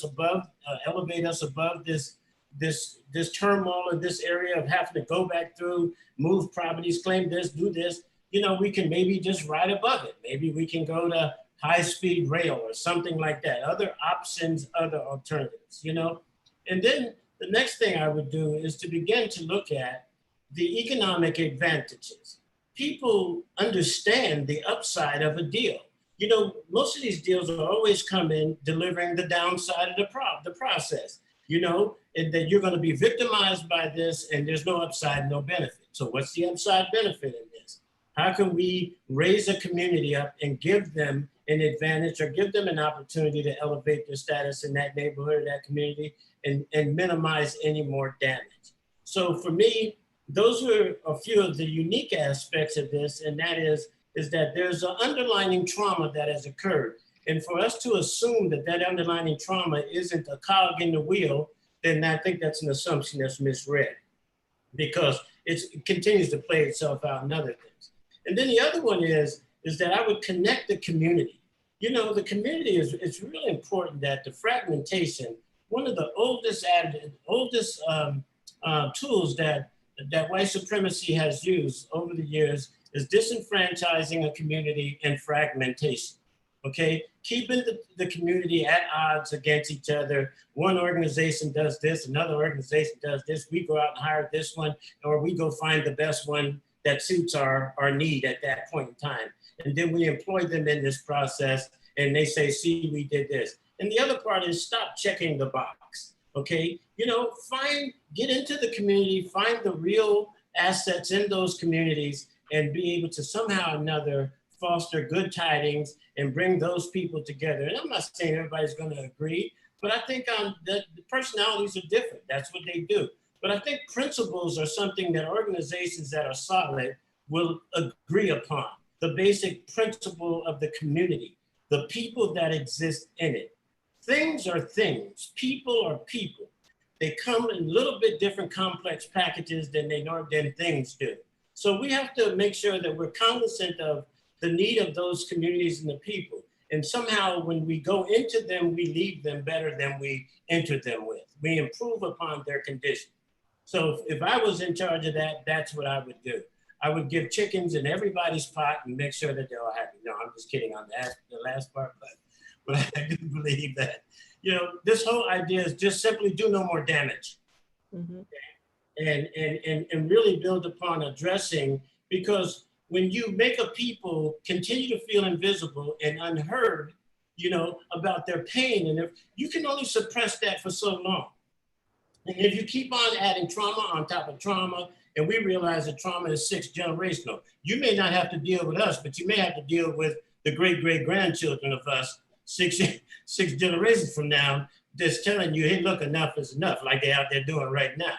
above, elevate us above this turmoil in this area of having to go back through, move properties, claim this, do this. You know, we can maybe just ride above it. Maybe we can go to high-speed rail or something like that. Other options, other alternatives, you know? And then the next thing I would do is to begin to look at the economic advantages. People understand the upside of a deal. You know, most of these deals are always coming delivering the downside of the process, you know, and that you're going to be victimized by this and there's no upside, no benefit. So what's the upside benefit in this? How can we raise a community up and give them an advantage or give them an opportunity to elevate their status in that neighborhood, that community, and minimize any more damage? So for me, those were a few of the unique aspects of this, and that is that there's an underlying trauma that has occurred. And for us to assume that that underlying trauma isn't a cog in the wheel, then I think that's an assumption that's misread, because it continues to play itself out in other things. And then the other one is that I would connect the community. You know, the community it's really important that the fragmentation, one of the oldest tools that white supremacy has used over the years is disenfranchising a community and fragmentation, okay? Keeping the community at odds against each other. One organization does this, another organization does this. We go out and hire this one, or we go find the best one that suits our need at that point in time. And then we employ them in this process and they say, see, we did this. And the other part is stop checking the box, okay? You know, get into the community, find the real assets in those communities and be able to somehow or another foster good tidings and bring those people together. And I'm not saying everybody's gonna agree, but I think the personalities are different. That's what they do. But I think principles are something that organizations that are solid will agree upon. The basic principle of the community, the people that exist in it. Things are things, people are people. They come in a little bit different complex packages than things do. So we have to make sure that we're cognizant of the need of those communities and the people. And somehow when we go into them, we leave them better than we entered them with. We improve upon their condition. So if I was in charge of that, that's what I would do. I would give chickens in everybody's pot and make sure that they're all happy. No, I'm just kidding on the last part, but I do believe that, you know, this whole idea is just simply do no more damage. Mm-hmm. Okay? And really build upon addressing, because when you make a people continue to feel invisible and unheard, you know, about their pain, and if you can only suppress that for so long. And if you keep on adding trauma on top of trauma, and we realize that trauma is 6 generational, you may not have to deal with us, but you may have to deal with the great-great-grandchildren of us 6 generations from now, that's telling you, hey, look, enough is enough, like they're out there doing right now.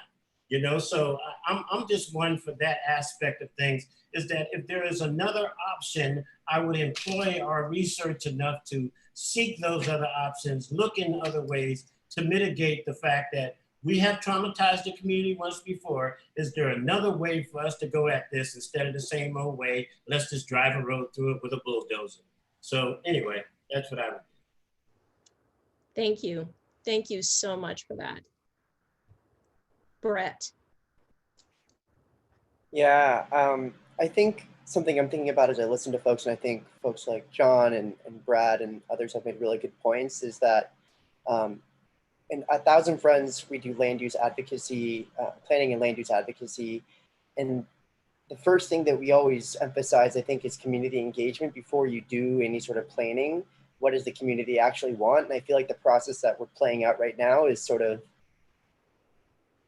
You know, so I'm just one for that aspect of things, is that if there is another option, I would employ our research enough to seek those other options, look in other ways to mitigate the fact that we have traumatized the community once before. Is there another way for us to go at this instead of the same old way? Let's just drive a road through it with a bulldozer. So anyway, that's what I would do. Thank you. Thank you so much for that. Brett. Yeah, I think something I'm thinking about as I listen to folks, and I think folks like John and Brad and others have made really good points, is that in A Thousand Friends, we do land use advocacy, planning and land use advocacy. And the first thing that we always emphasize, I think, is community engagement before you do any sort of planning. What does the community actually want? And I feel like the process that we're playing out right now is sort of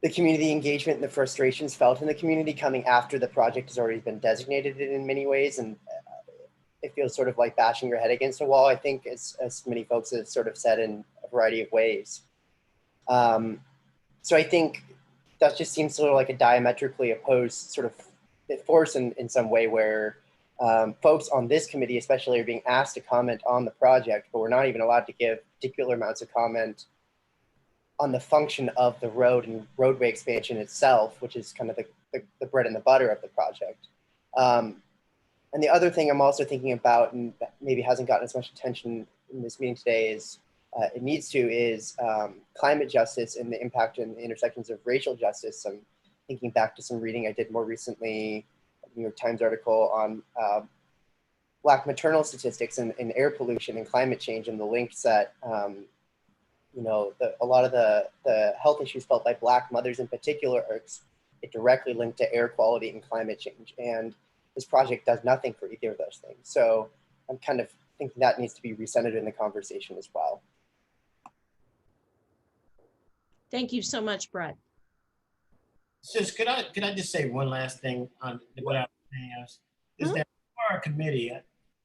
the community engagement and the frustrations felt in the community coming after the project has already been designated in many ways. And it feels sort of like bashing your head against a wall, I think, as many folks have sort of said in a variety of ways. So I think that just seems sort of like a diametrically opposed sort of force in some way where folks on this committee especially are being asked to comment on the project, but we're not even allowed to give particular amounts of comment on the function of the road and roadway expansion itself, which is kind of the bread and the butter of the project. And the other thing I'm also thinking about, and that maybe hasn't gotten as much attention in this meeting today as it needs to, is climate justice and the impact and the intersections of racial justice. I'm thinking back to some reading I did more recently, a New York Times article on Black maternal statistics and air pollution and climate change, and the links that you know, a lot of the health issues felt by Black mothers in particular are directly linked to air quality and climate change. And this project does nothing for either of those things. So I'm kind of thinking that needs to be recentered in the conversation as well. Thank you so much, Brett. Sis, could I just say one last thing on what I was saying is that for our committee,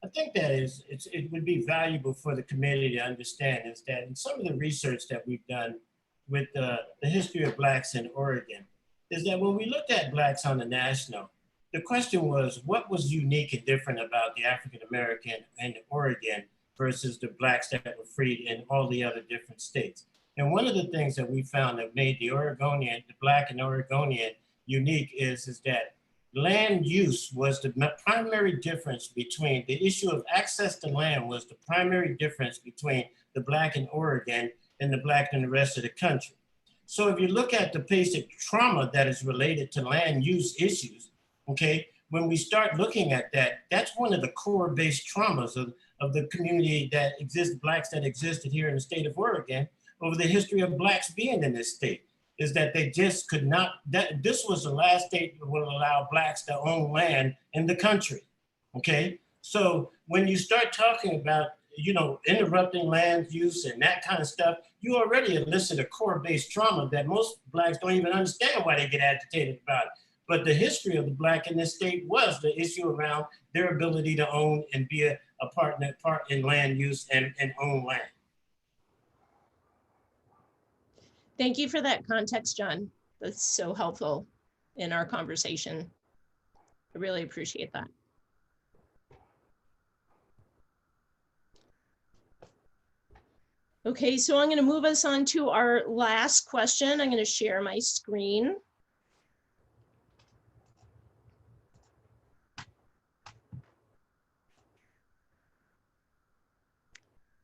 I think that it would be valuable for the committee to understand is that in some of the research that we've done with the history of Blacks in Oregon, is that when we looked at Blacks on the national, the question was, what was unique and different about the African American in Oregon versus the Blacks that were freed in all the other different states? And one of the things that we found that made the Oregonian, the Black and Oregonian unique is that land use was the primary difference between, the issue of access to land was the primary difference between the Black in Oregon and the Black in the rest of the country. So if you look at the basic trauma that is related to land use issues, okay, when we start looking at that, that's one of the core based traumas of the community that exists, Blacks that existed here in the state of Oregon over the history of Blacks being in this state, is that they just could not, that this was the last state that would allow Blacks to own land in the country, okay? So when you start talking about, you know, interrupting land use and that kind of stuff, you already elicit a core-based trauma that most Blacks don't even understand why they get agitated about it. But the history of the Black in this state was the issue around their ability to own and be a part in land use and own land. Thank you for that context, John. That's so helpful in our conversation. I really appreciate that. Okay, so I'm going to move us on to our last question. I'm going to share my screen.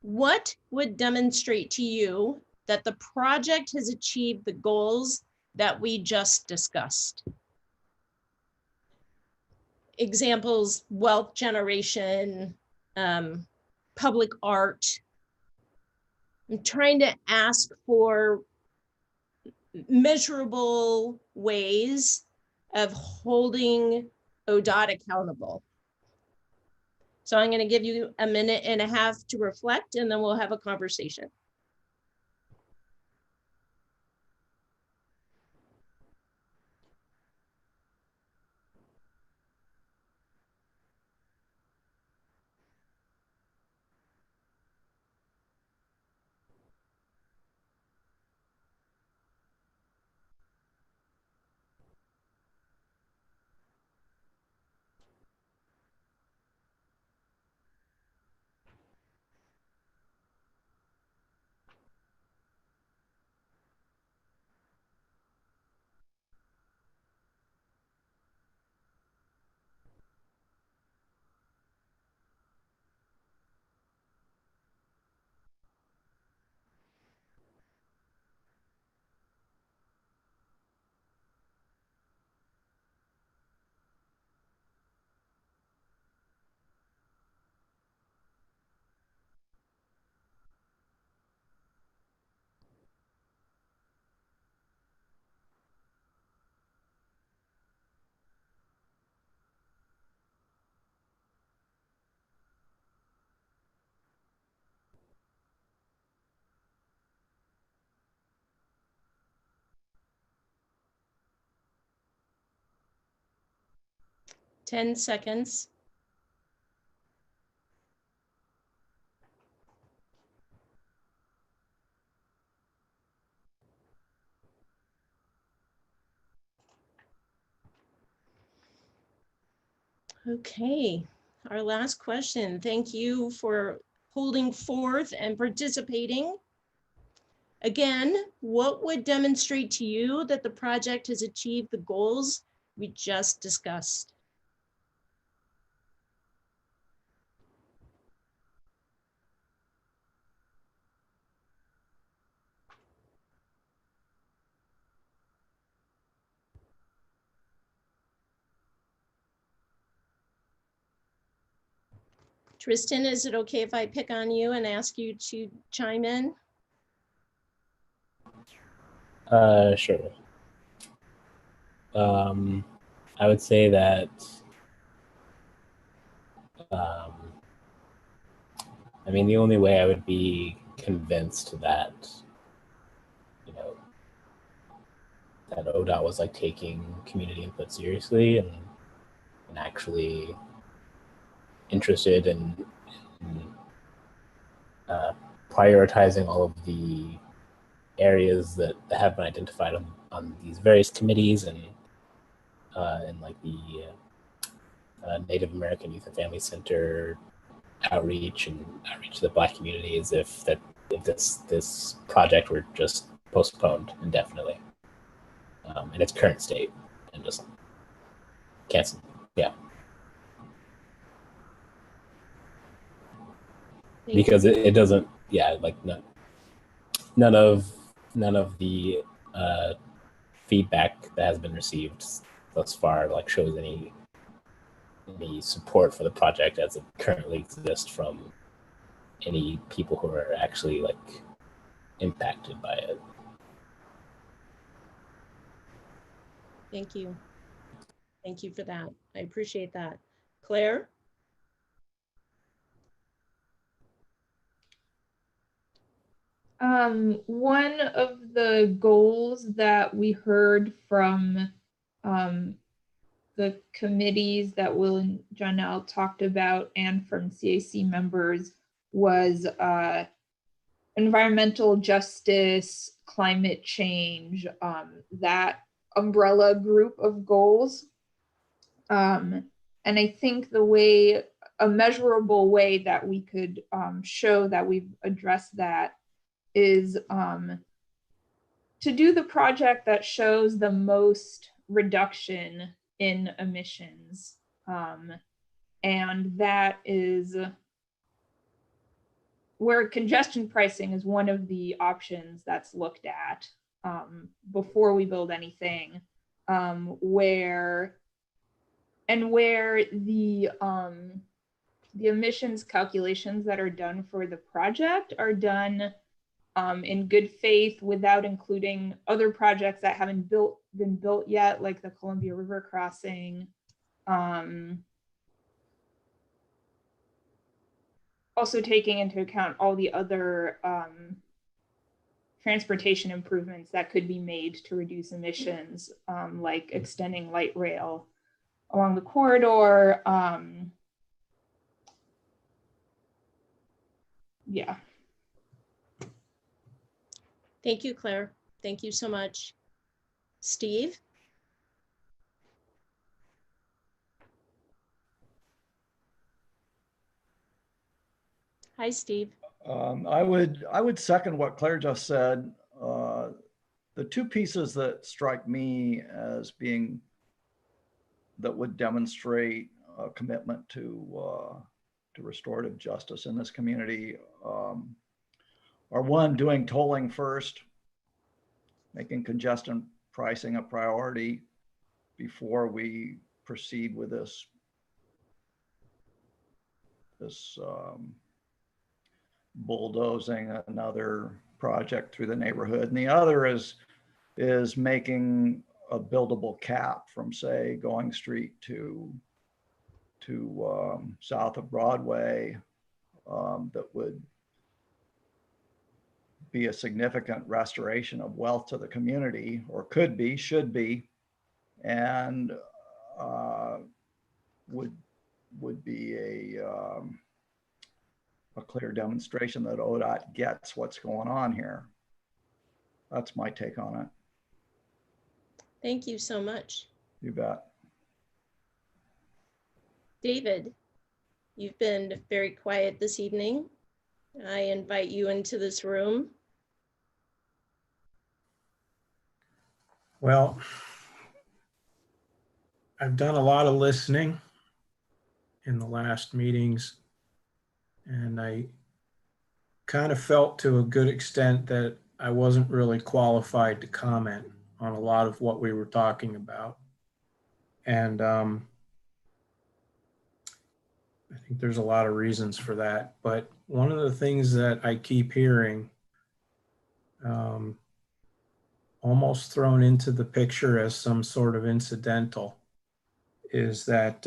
What would demonstrate to you that the project has achieved the goals that we just discussed? Examples: wealth generation, public art. I'm trying to ask for measurable ways of holding ODOT accountable. So I'm going to give you a minute and a half to reflect, and then we'll have a conversation. 10 seconds. Okay, our last question. Thank you for holding forth and participating. Again, what would demonstrate to you that the project has achieved the goals we just discussed? Tristan, is it okay if I pick on you and ask you to chime in? Sure. I would say that I mean, the only way I would be convinced that, you know, that ODOT was like taking community input seriously and actually interested in prioritizing all of the areas that have been identified on these various committees and like the Native American Youth and Family Center outreach and outreach to the Black community, as if this project were just postponed indefinitely in its current state and just canceled. Yeah. Because it doesn't, yeah, like none of the feedback that has been received thus far like shows any support for the project as it currently exists from any people who are actually like impacted by it. Thank you. Thank you for that. I appreciate that. Claire? One of the goals that we heard from the committees that Will and Janelle talked about and from CAC members was environmental justice, climate change, that umbrella group of goals. And I think a measurable way that we could show that we've addressed that is to do the project that shows the most reduction in emissions. And that is where congestion pricing is one of the options that's looked at before we build anything, where the emissions calculations that are done for the project are done in good faith without including other projects that haven't been built yet, like the Columbia River crossing. Also taking into account all the other transportation improvements that could be made to reduce emissions, like extending light rail along the corridor. Yeah. Thank you, Claire. Thank you so much. Steve? Hi, Steve. I would second what Claire just said. The two pieces that strike me as being that would demonstrate a commitment to restorative justice in this community are one, doing tolling first, making congestion pricing a priority before we proceed with this bulldozing another project through the neighborhood. And the other is making a buildable cap from, say, Going Street to south of Broadway that would be a significant restoration of wealth to the community, or could be, should be, and would be a clear demonstration that ODOT gets what's going on here. That's my take on it. Thank you so much. You bet. David, you've been very quiet this evening. I invite you into this room. Well, I've done a lot of listening in the last meetings, and I kind of felt to a good extent that I wasn't really qualified to comment on a lot of what we were talking about. And I think there's a lot of reasons for that. But one of the things that I keep hearing almost thrown into the picture as some sort of incidental is that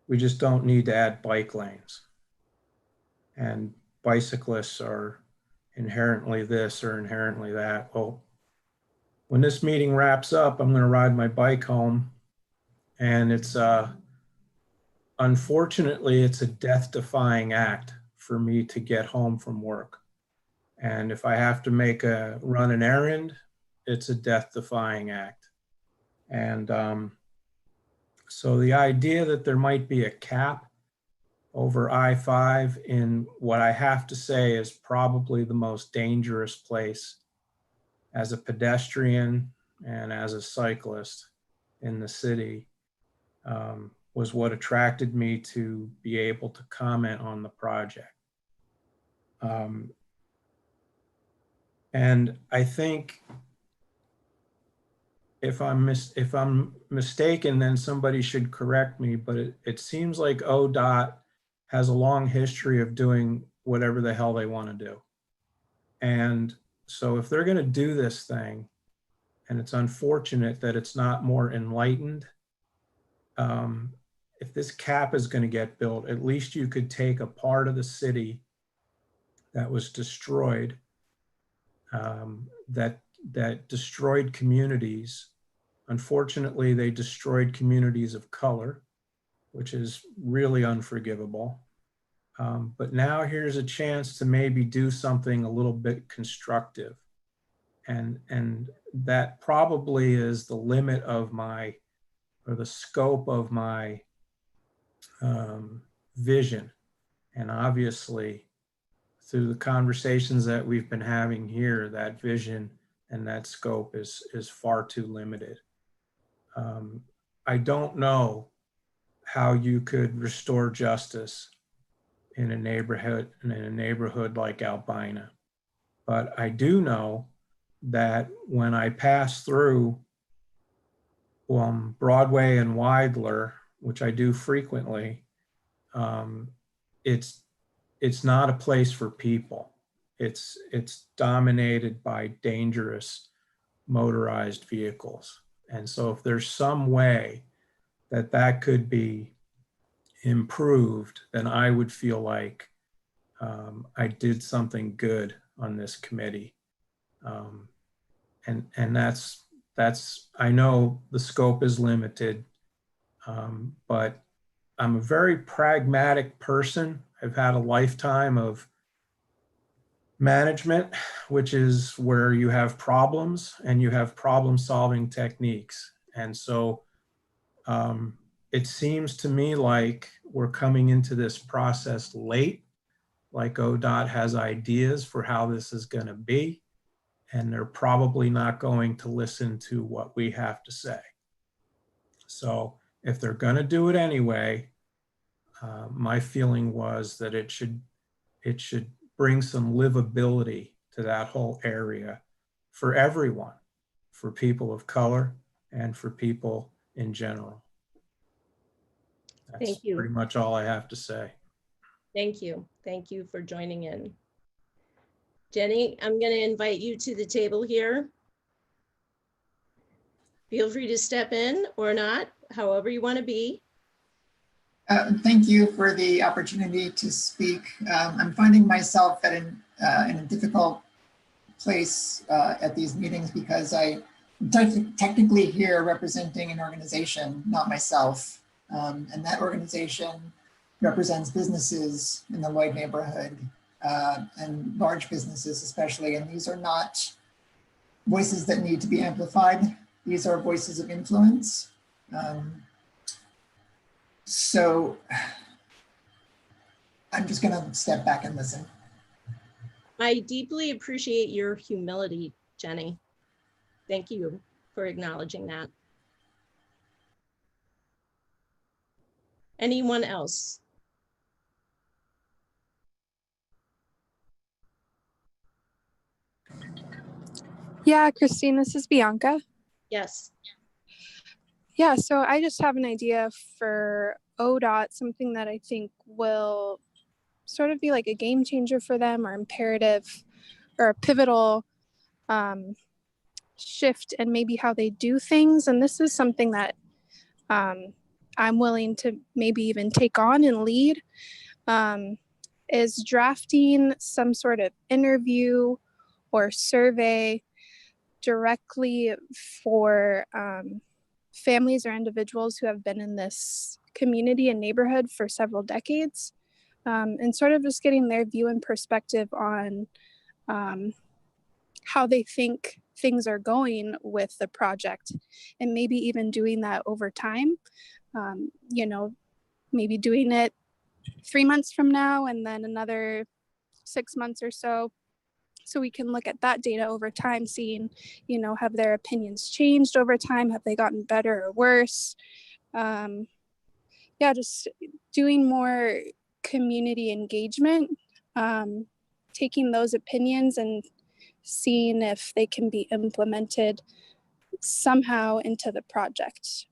we just don't need to add bike lanes. And bicyclists are inherently this or inherently that. Well, when this meeting wraps up, I'm going to ride my bike home, and it's unfortunately, it's a death-defying act for me to get home from work. And if I have to run an errand, it's a death-defying act. And so the idea that there might be a cap over I-5 in what I have to say is probably the most dangerous place as a pedestrian and as a cyclist in the city was what attracted me to be able to comment on the project. And I think if I'm mistaken, then somebody should correct me, but it seems like ODOT has a long history of doing whatever the hell they want to do. And so if they're going to do this thing, and it's unfortunate that it's not more enlightened, if this cap is going to get built, at least you could take a part of the city that was destroyed, that destroyed communities. Unfortunately, they destroyed communities of color, which is really unforgivable. But now here's a chance to maybe do something a little bit constructive. And that probably is the limit of my, or the scope of my vision. And obviously, through the conversations that we've been having here, that vision and that scope is far too limited. I don't know how you could restore justice in a neighborhood like Albina, but I do know that when I pass through Broadway and Weidler, which I do frequently, it's not a place for people. It's dominated by dangerous motorized vehicles. And so if there's some way that that could be improved, then I would feel like I did something good on this committee. And that's, I know the scope is limited, but I'm a very pragmatic person. I've had a lifetime of management, which is where you have problems and you have problem solving techniques. And so it seems to me like we're coming into this process late, like ODOT has ideas for how this is going to be, and they're probably not going to listen to what we have to say. So if they're going to do it anyway, my feeling was that it should bring some livability to that whole area for everyone, for people of color and for people in general. That's Thank you. pretty much all I have to say. Thank you. Thank you for joining in. Jenny, I'm going to invite you to the table here. Feel free to step in or not, however you want to be. Thank you for the opportunity to speak. I'm finding myself in a difficult place at these meetings because I technically here representing an organization, not myself. And that organization represents businesses in the Lloyd neighborhood and large businesses especially. And these are not voices that need to be amplified. These are voices of influence. So I'm just gonna step back and listen. I deeply appreciate your humility, Jenny. Thank you for acknowledging that. Anyone else? Yeah, Christine, this is Bianca. Yes. Yeah, so I just have an idea for ODOT, something that I think will sort of be like a game changer for them, or imperative, or a pivotal shift in maybe how they do things. And this is something that I'm willing to maybe even take on and lead, is drafting some sort of interview or survey directly for families or individuals who have been in this community and neighborhood for several decades, and sort of just getting their view and perspective on how they think things are going with the project, and maybe even doing that over time. You know, maybe doing it 3 months from now and then another 6 months or so we can look at that data over time, seeing, you know, have their opinions changed over time? Have they gotten better or worse? Yeah, just doing more community engagement, taking those opinions and seeing if they can be implemented somehow into the project.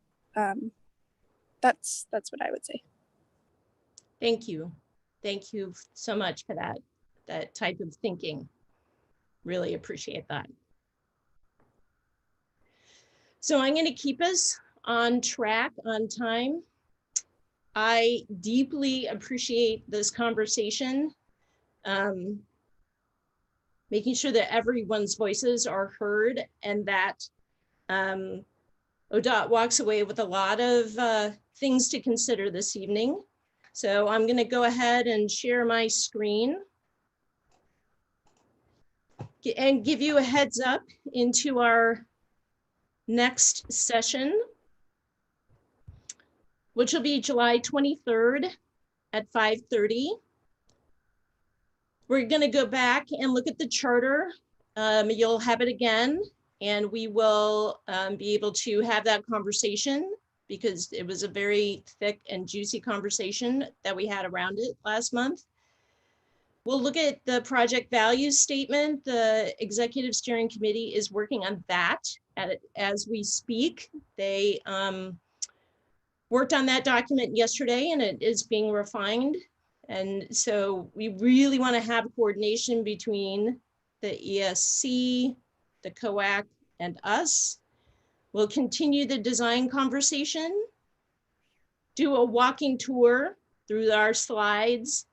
That's what I would say. Thank you. Thank you so much for that type of thinking. Really appreciate that. So I'm going to keep us on track, on time. I deeply appreciate this conversation, making sure that everyone's voices are heard, and that ODOT walks away with a lot of things to consider this evening. So I'm going to go ahead and share my screen and give you a heads up into our next session, which will be July 23rd at 5:30. We're going to go back and look at the charter. You'll have it again, and we will be able to have that conversation, because it was a very thick and juicy conversation that we had around it last month. We'll look at the project values statement. The executive steering committee is working on that as we speak. They worked on that document yesterday, and it is being refined. And so we really want to have coordination between the ESC, the COAC, and us. We'll continue the design conversation, do a walking tour through our slides.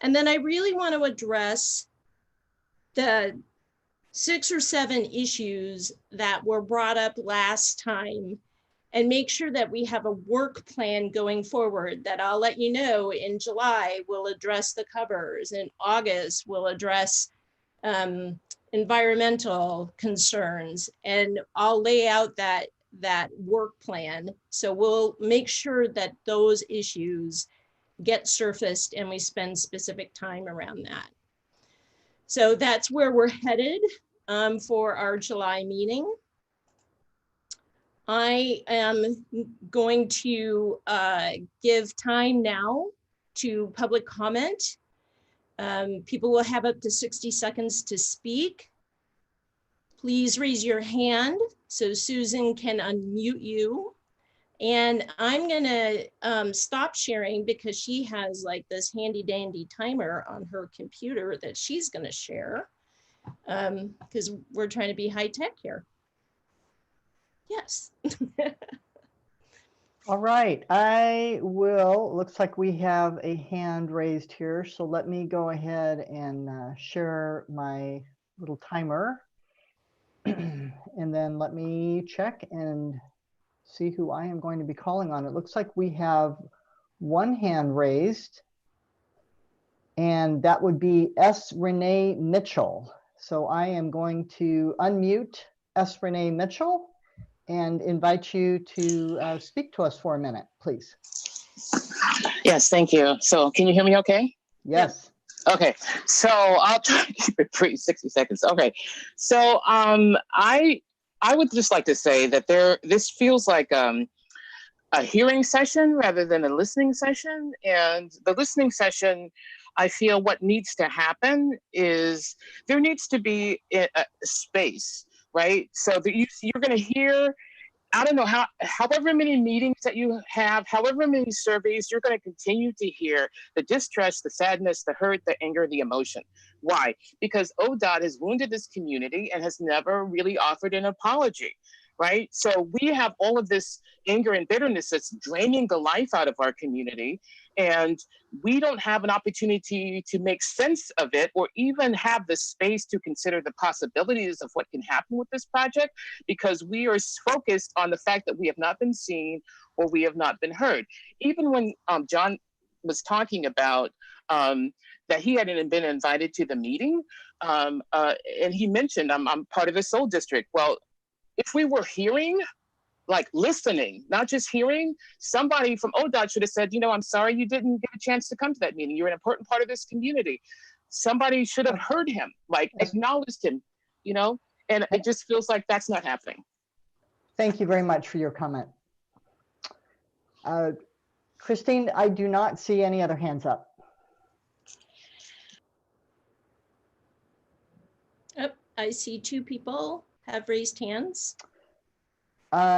And then I really want to address the 6 or 7 issues that were brought up last time, and make sure that we have a work plan going forward that I'll let you know. In July, we'll address the covers. In August, we'll address environmental concerns, and I'll lay out that work plan. So we'll make sure that those issues get surfaced and we spend specific time around that. So that's where we're headed for our July meeting. I am going to give time now to public comment. People will have up to 60 seconds to speak. Please raise your hand so Susan can unmute you. And I'm gonna stop sharing, because she has like this handy dandy timer on her computer that she's gonna share, because we're trying to be high tech here. Yes. All right, I will, looks like we have a hand raised here. So let me go ahead and share my little timer. And then let me check and see who I am going to be calling on. It looks like we have one hand raised, and that would be S. Renee Mitchell. So I am going to unmute S. Renee Mitchell and invite you to speak to us for a minute, please. Yes, thank you. So can you hear me okay? Yes. Okay, so I'll try to keep it brief, 60 seconds. Okay, so I would just like to say that this feels like a hearing session rather than a listening session. And the listening session, I feel what needs to happen is there needs to be a space, right? So that you're going to hear, I don't know, however many meetings that you have, however many surveys, you're going to continue to hear the distress, the sadness, the hurt, the anger, the emotion. Why? Because ODOT has wounded this community and has never really offered an apology, right? So we have all of this anger and bitterness that's draining the life out of our community. And we don't have an opportunity to make sense of it or even have the space to consider the possibilities of what can happen with this project, because we are focused on the fact that we have not been seen or we have not been heard. Even when John was talking about that he hadn't been invited to the meeting, and he mentioned, I'm part of the Soul District. Well, if we were hearing, like listening, not just hearing, somebody from ODOT should have said, you know, I'm sorry you didn't get a chance to come to that meeting. You're an important part of this community. Somebody should have heard him, like acknowledged him, you know, and it just feels like that's not happening. Thank you very much for your comment. Christine, I do not see any other hands up. Oh, I see two people have raised hands. Not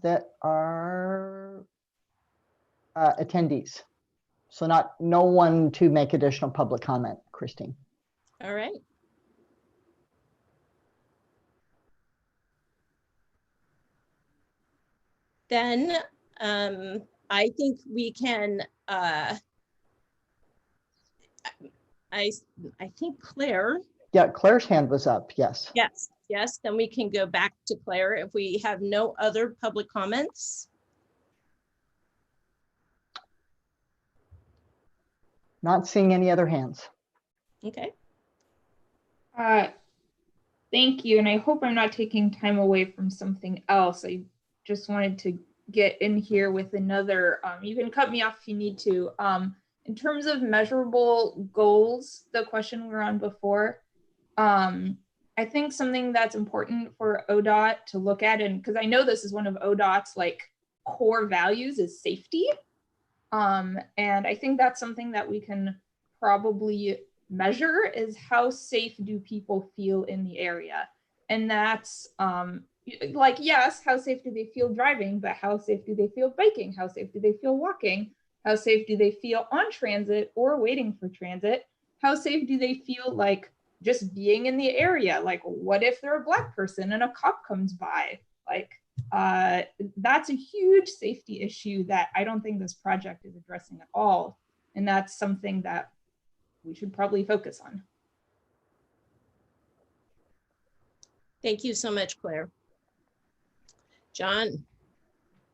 that are attendees. So no one to make additional public comment, Christine. All right. Then I think we can, I think Claire. Yeah, Claire's hand was up, yes. Yes, then we can go back to Claire if we have no other public comments. Not seeing any other hands. Okay. Thank you, and I hope I'm not taking time away from something else. I just wanted to get in here with another, you can cut me off if you need to. In terms of measurable goals, the question we were on before, I think something that's important for ODOT to look at, and because I know this is one of ODOT's like core values, is safety. And I think that's something that we can probably measure, is how safe do people feel in the area. And that's like, yes, how safe do they feel driving, but how safe do they feel biking? How safe do they feel walking? How safe do they feel on transit or waiting for transit? How safe do they feel like just being in the area? Like, what if they're a Black person and a cop comes by? Like, that's a huge safety issue that I don't think this project is addressing at all. And that's something that we should probably focus on. Thank you so much, Claire. John.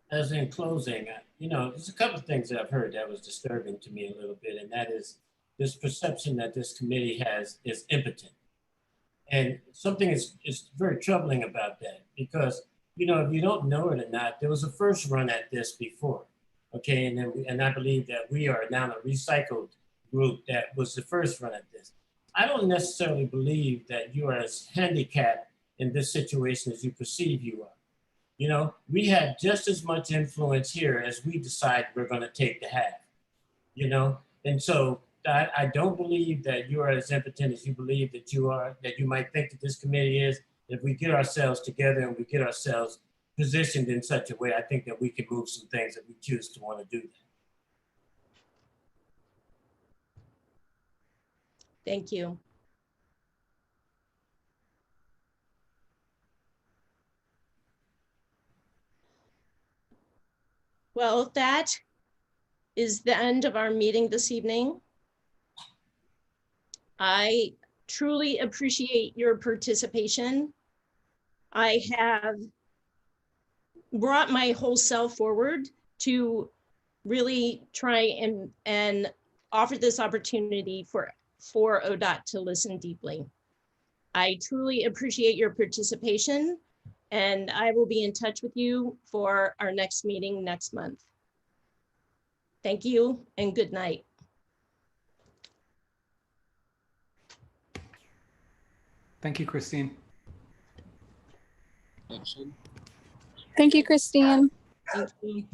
As in closing, you know, there's a couple of things that I've heard that was disturbing to me a little bit, and that is this perception that this committee is impotent. And something is very troubling about that, because, you know, if you don't know it or not, there was a first run at this before, okay? And I believe that we are now a recycled group that was the first run at this. I don't necessarily believe that you are as handicapped in this situation as you perceive you are. You know, we have just as much influence here as we decide we're going to take to have, you know? And so I don't believe that you are as impotent as you believe that you are, that you might think that this committee is. If we get ourselves together and we get ourselves positioned in such a way, I think that we can move some things if we choose to want to do that. Thank you. Well, that is the end of our meeting this evening. I truly appreciate your participation. I have brought my whole self forward to really try and offer this opportunity for ODOT to listen deeply. I truly appreciate your participation, and I will be in touch with you for our next meeting next month. Thank you and good night. Thank you, Christine. Thank you, Christine. Thank you.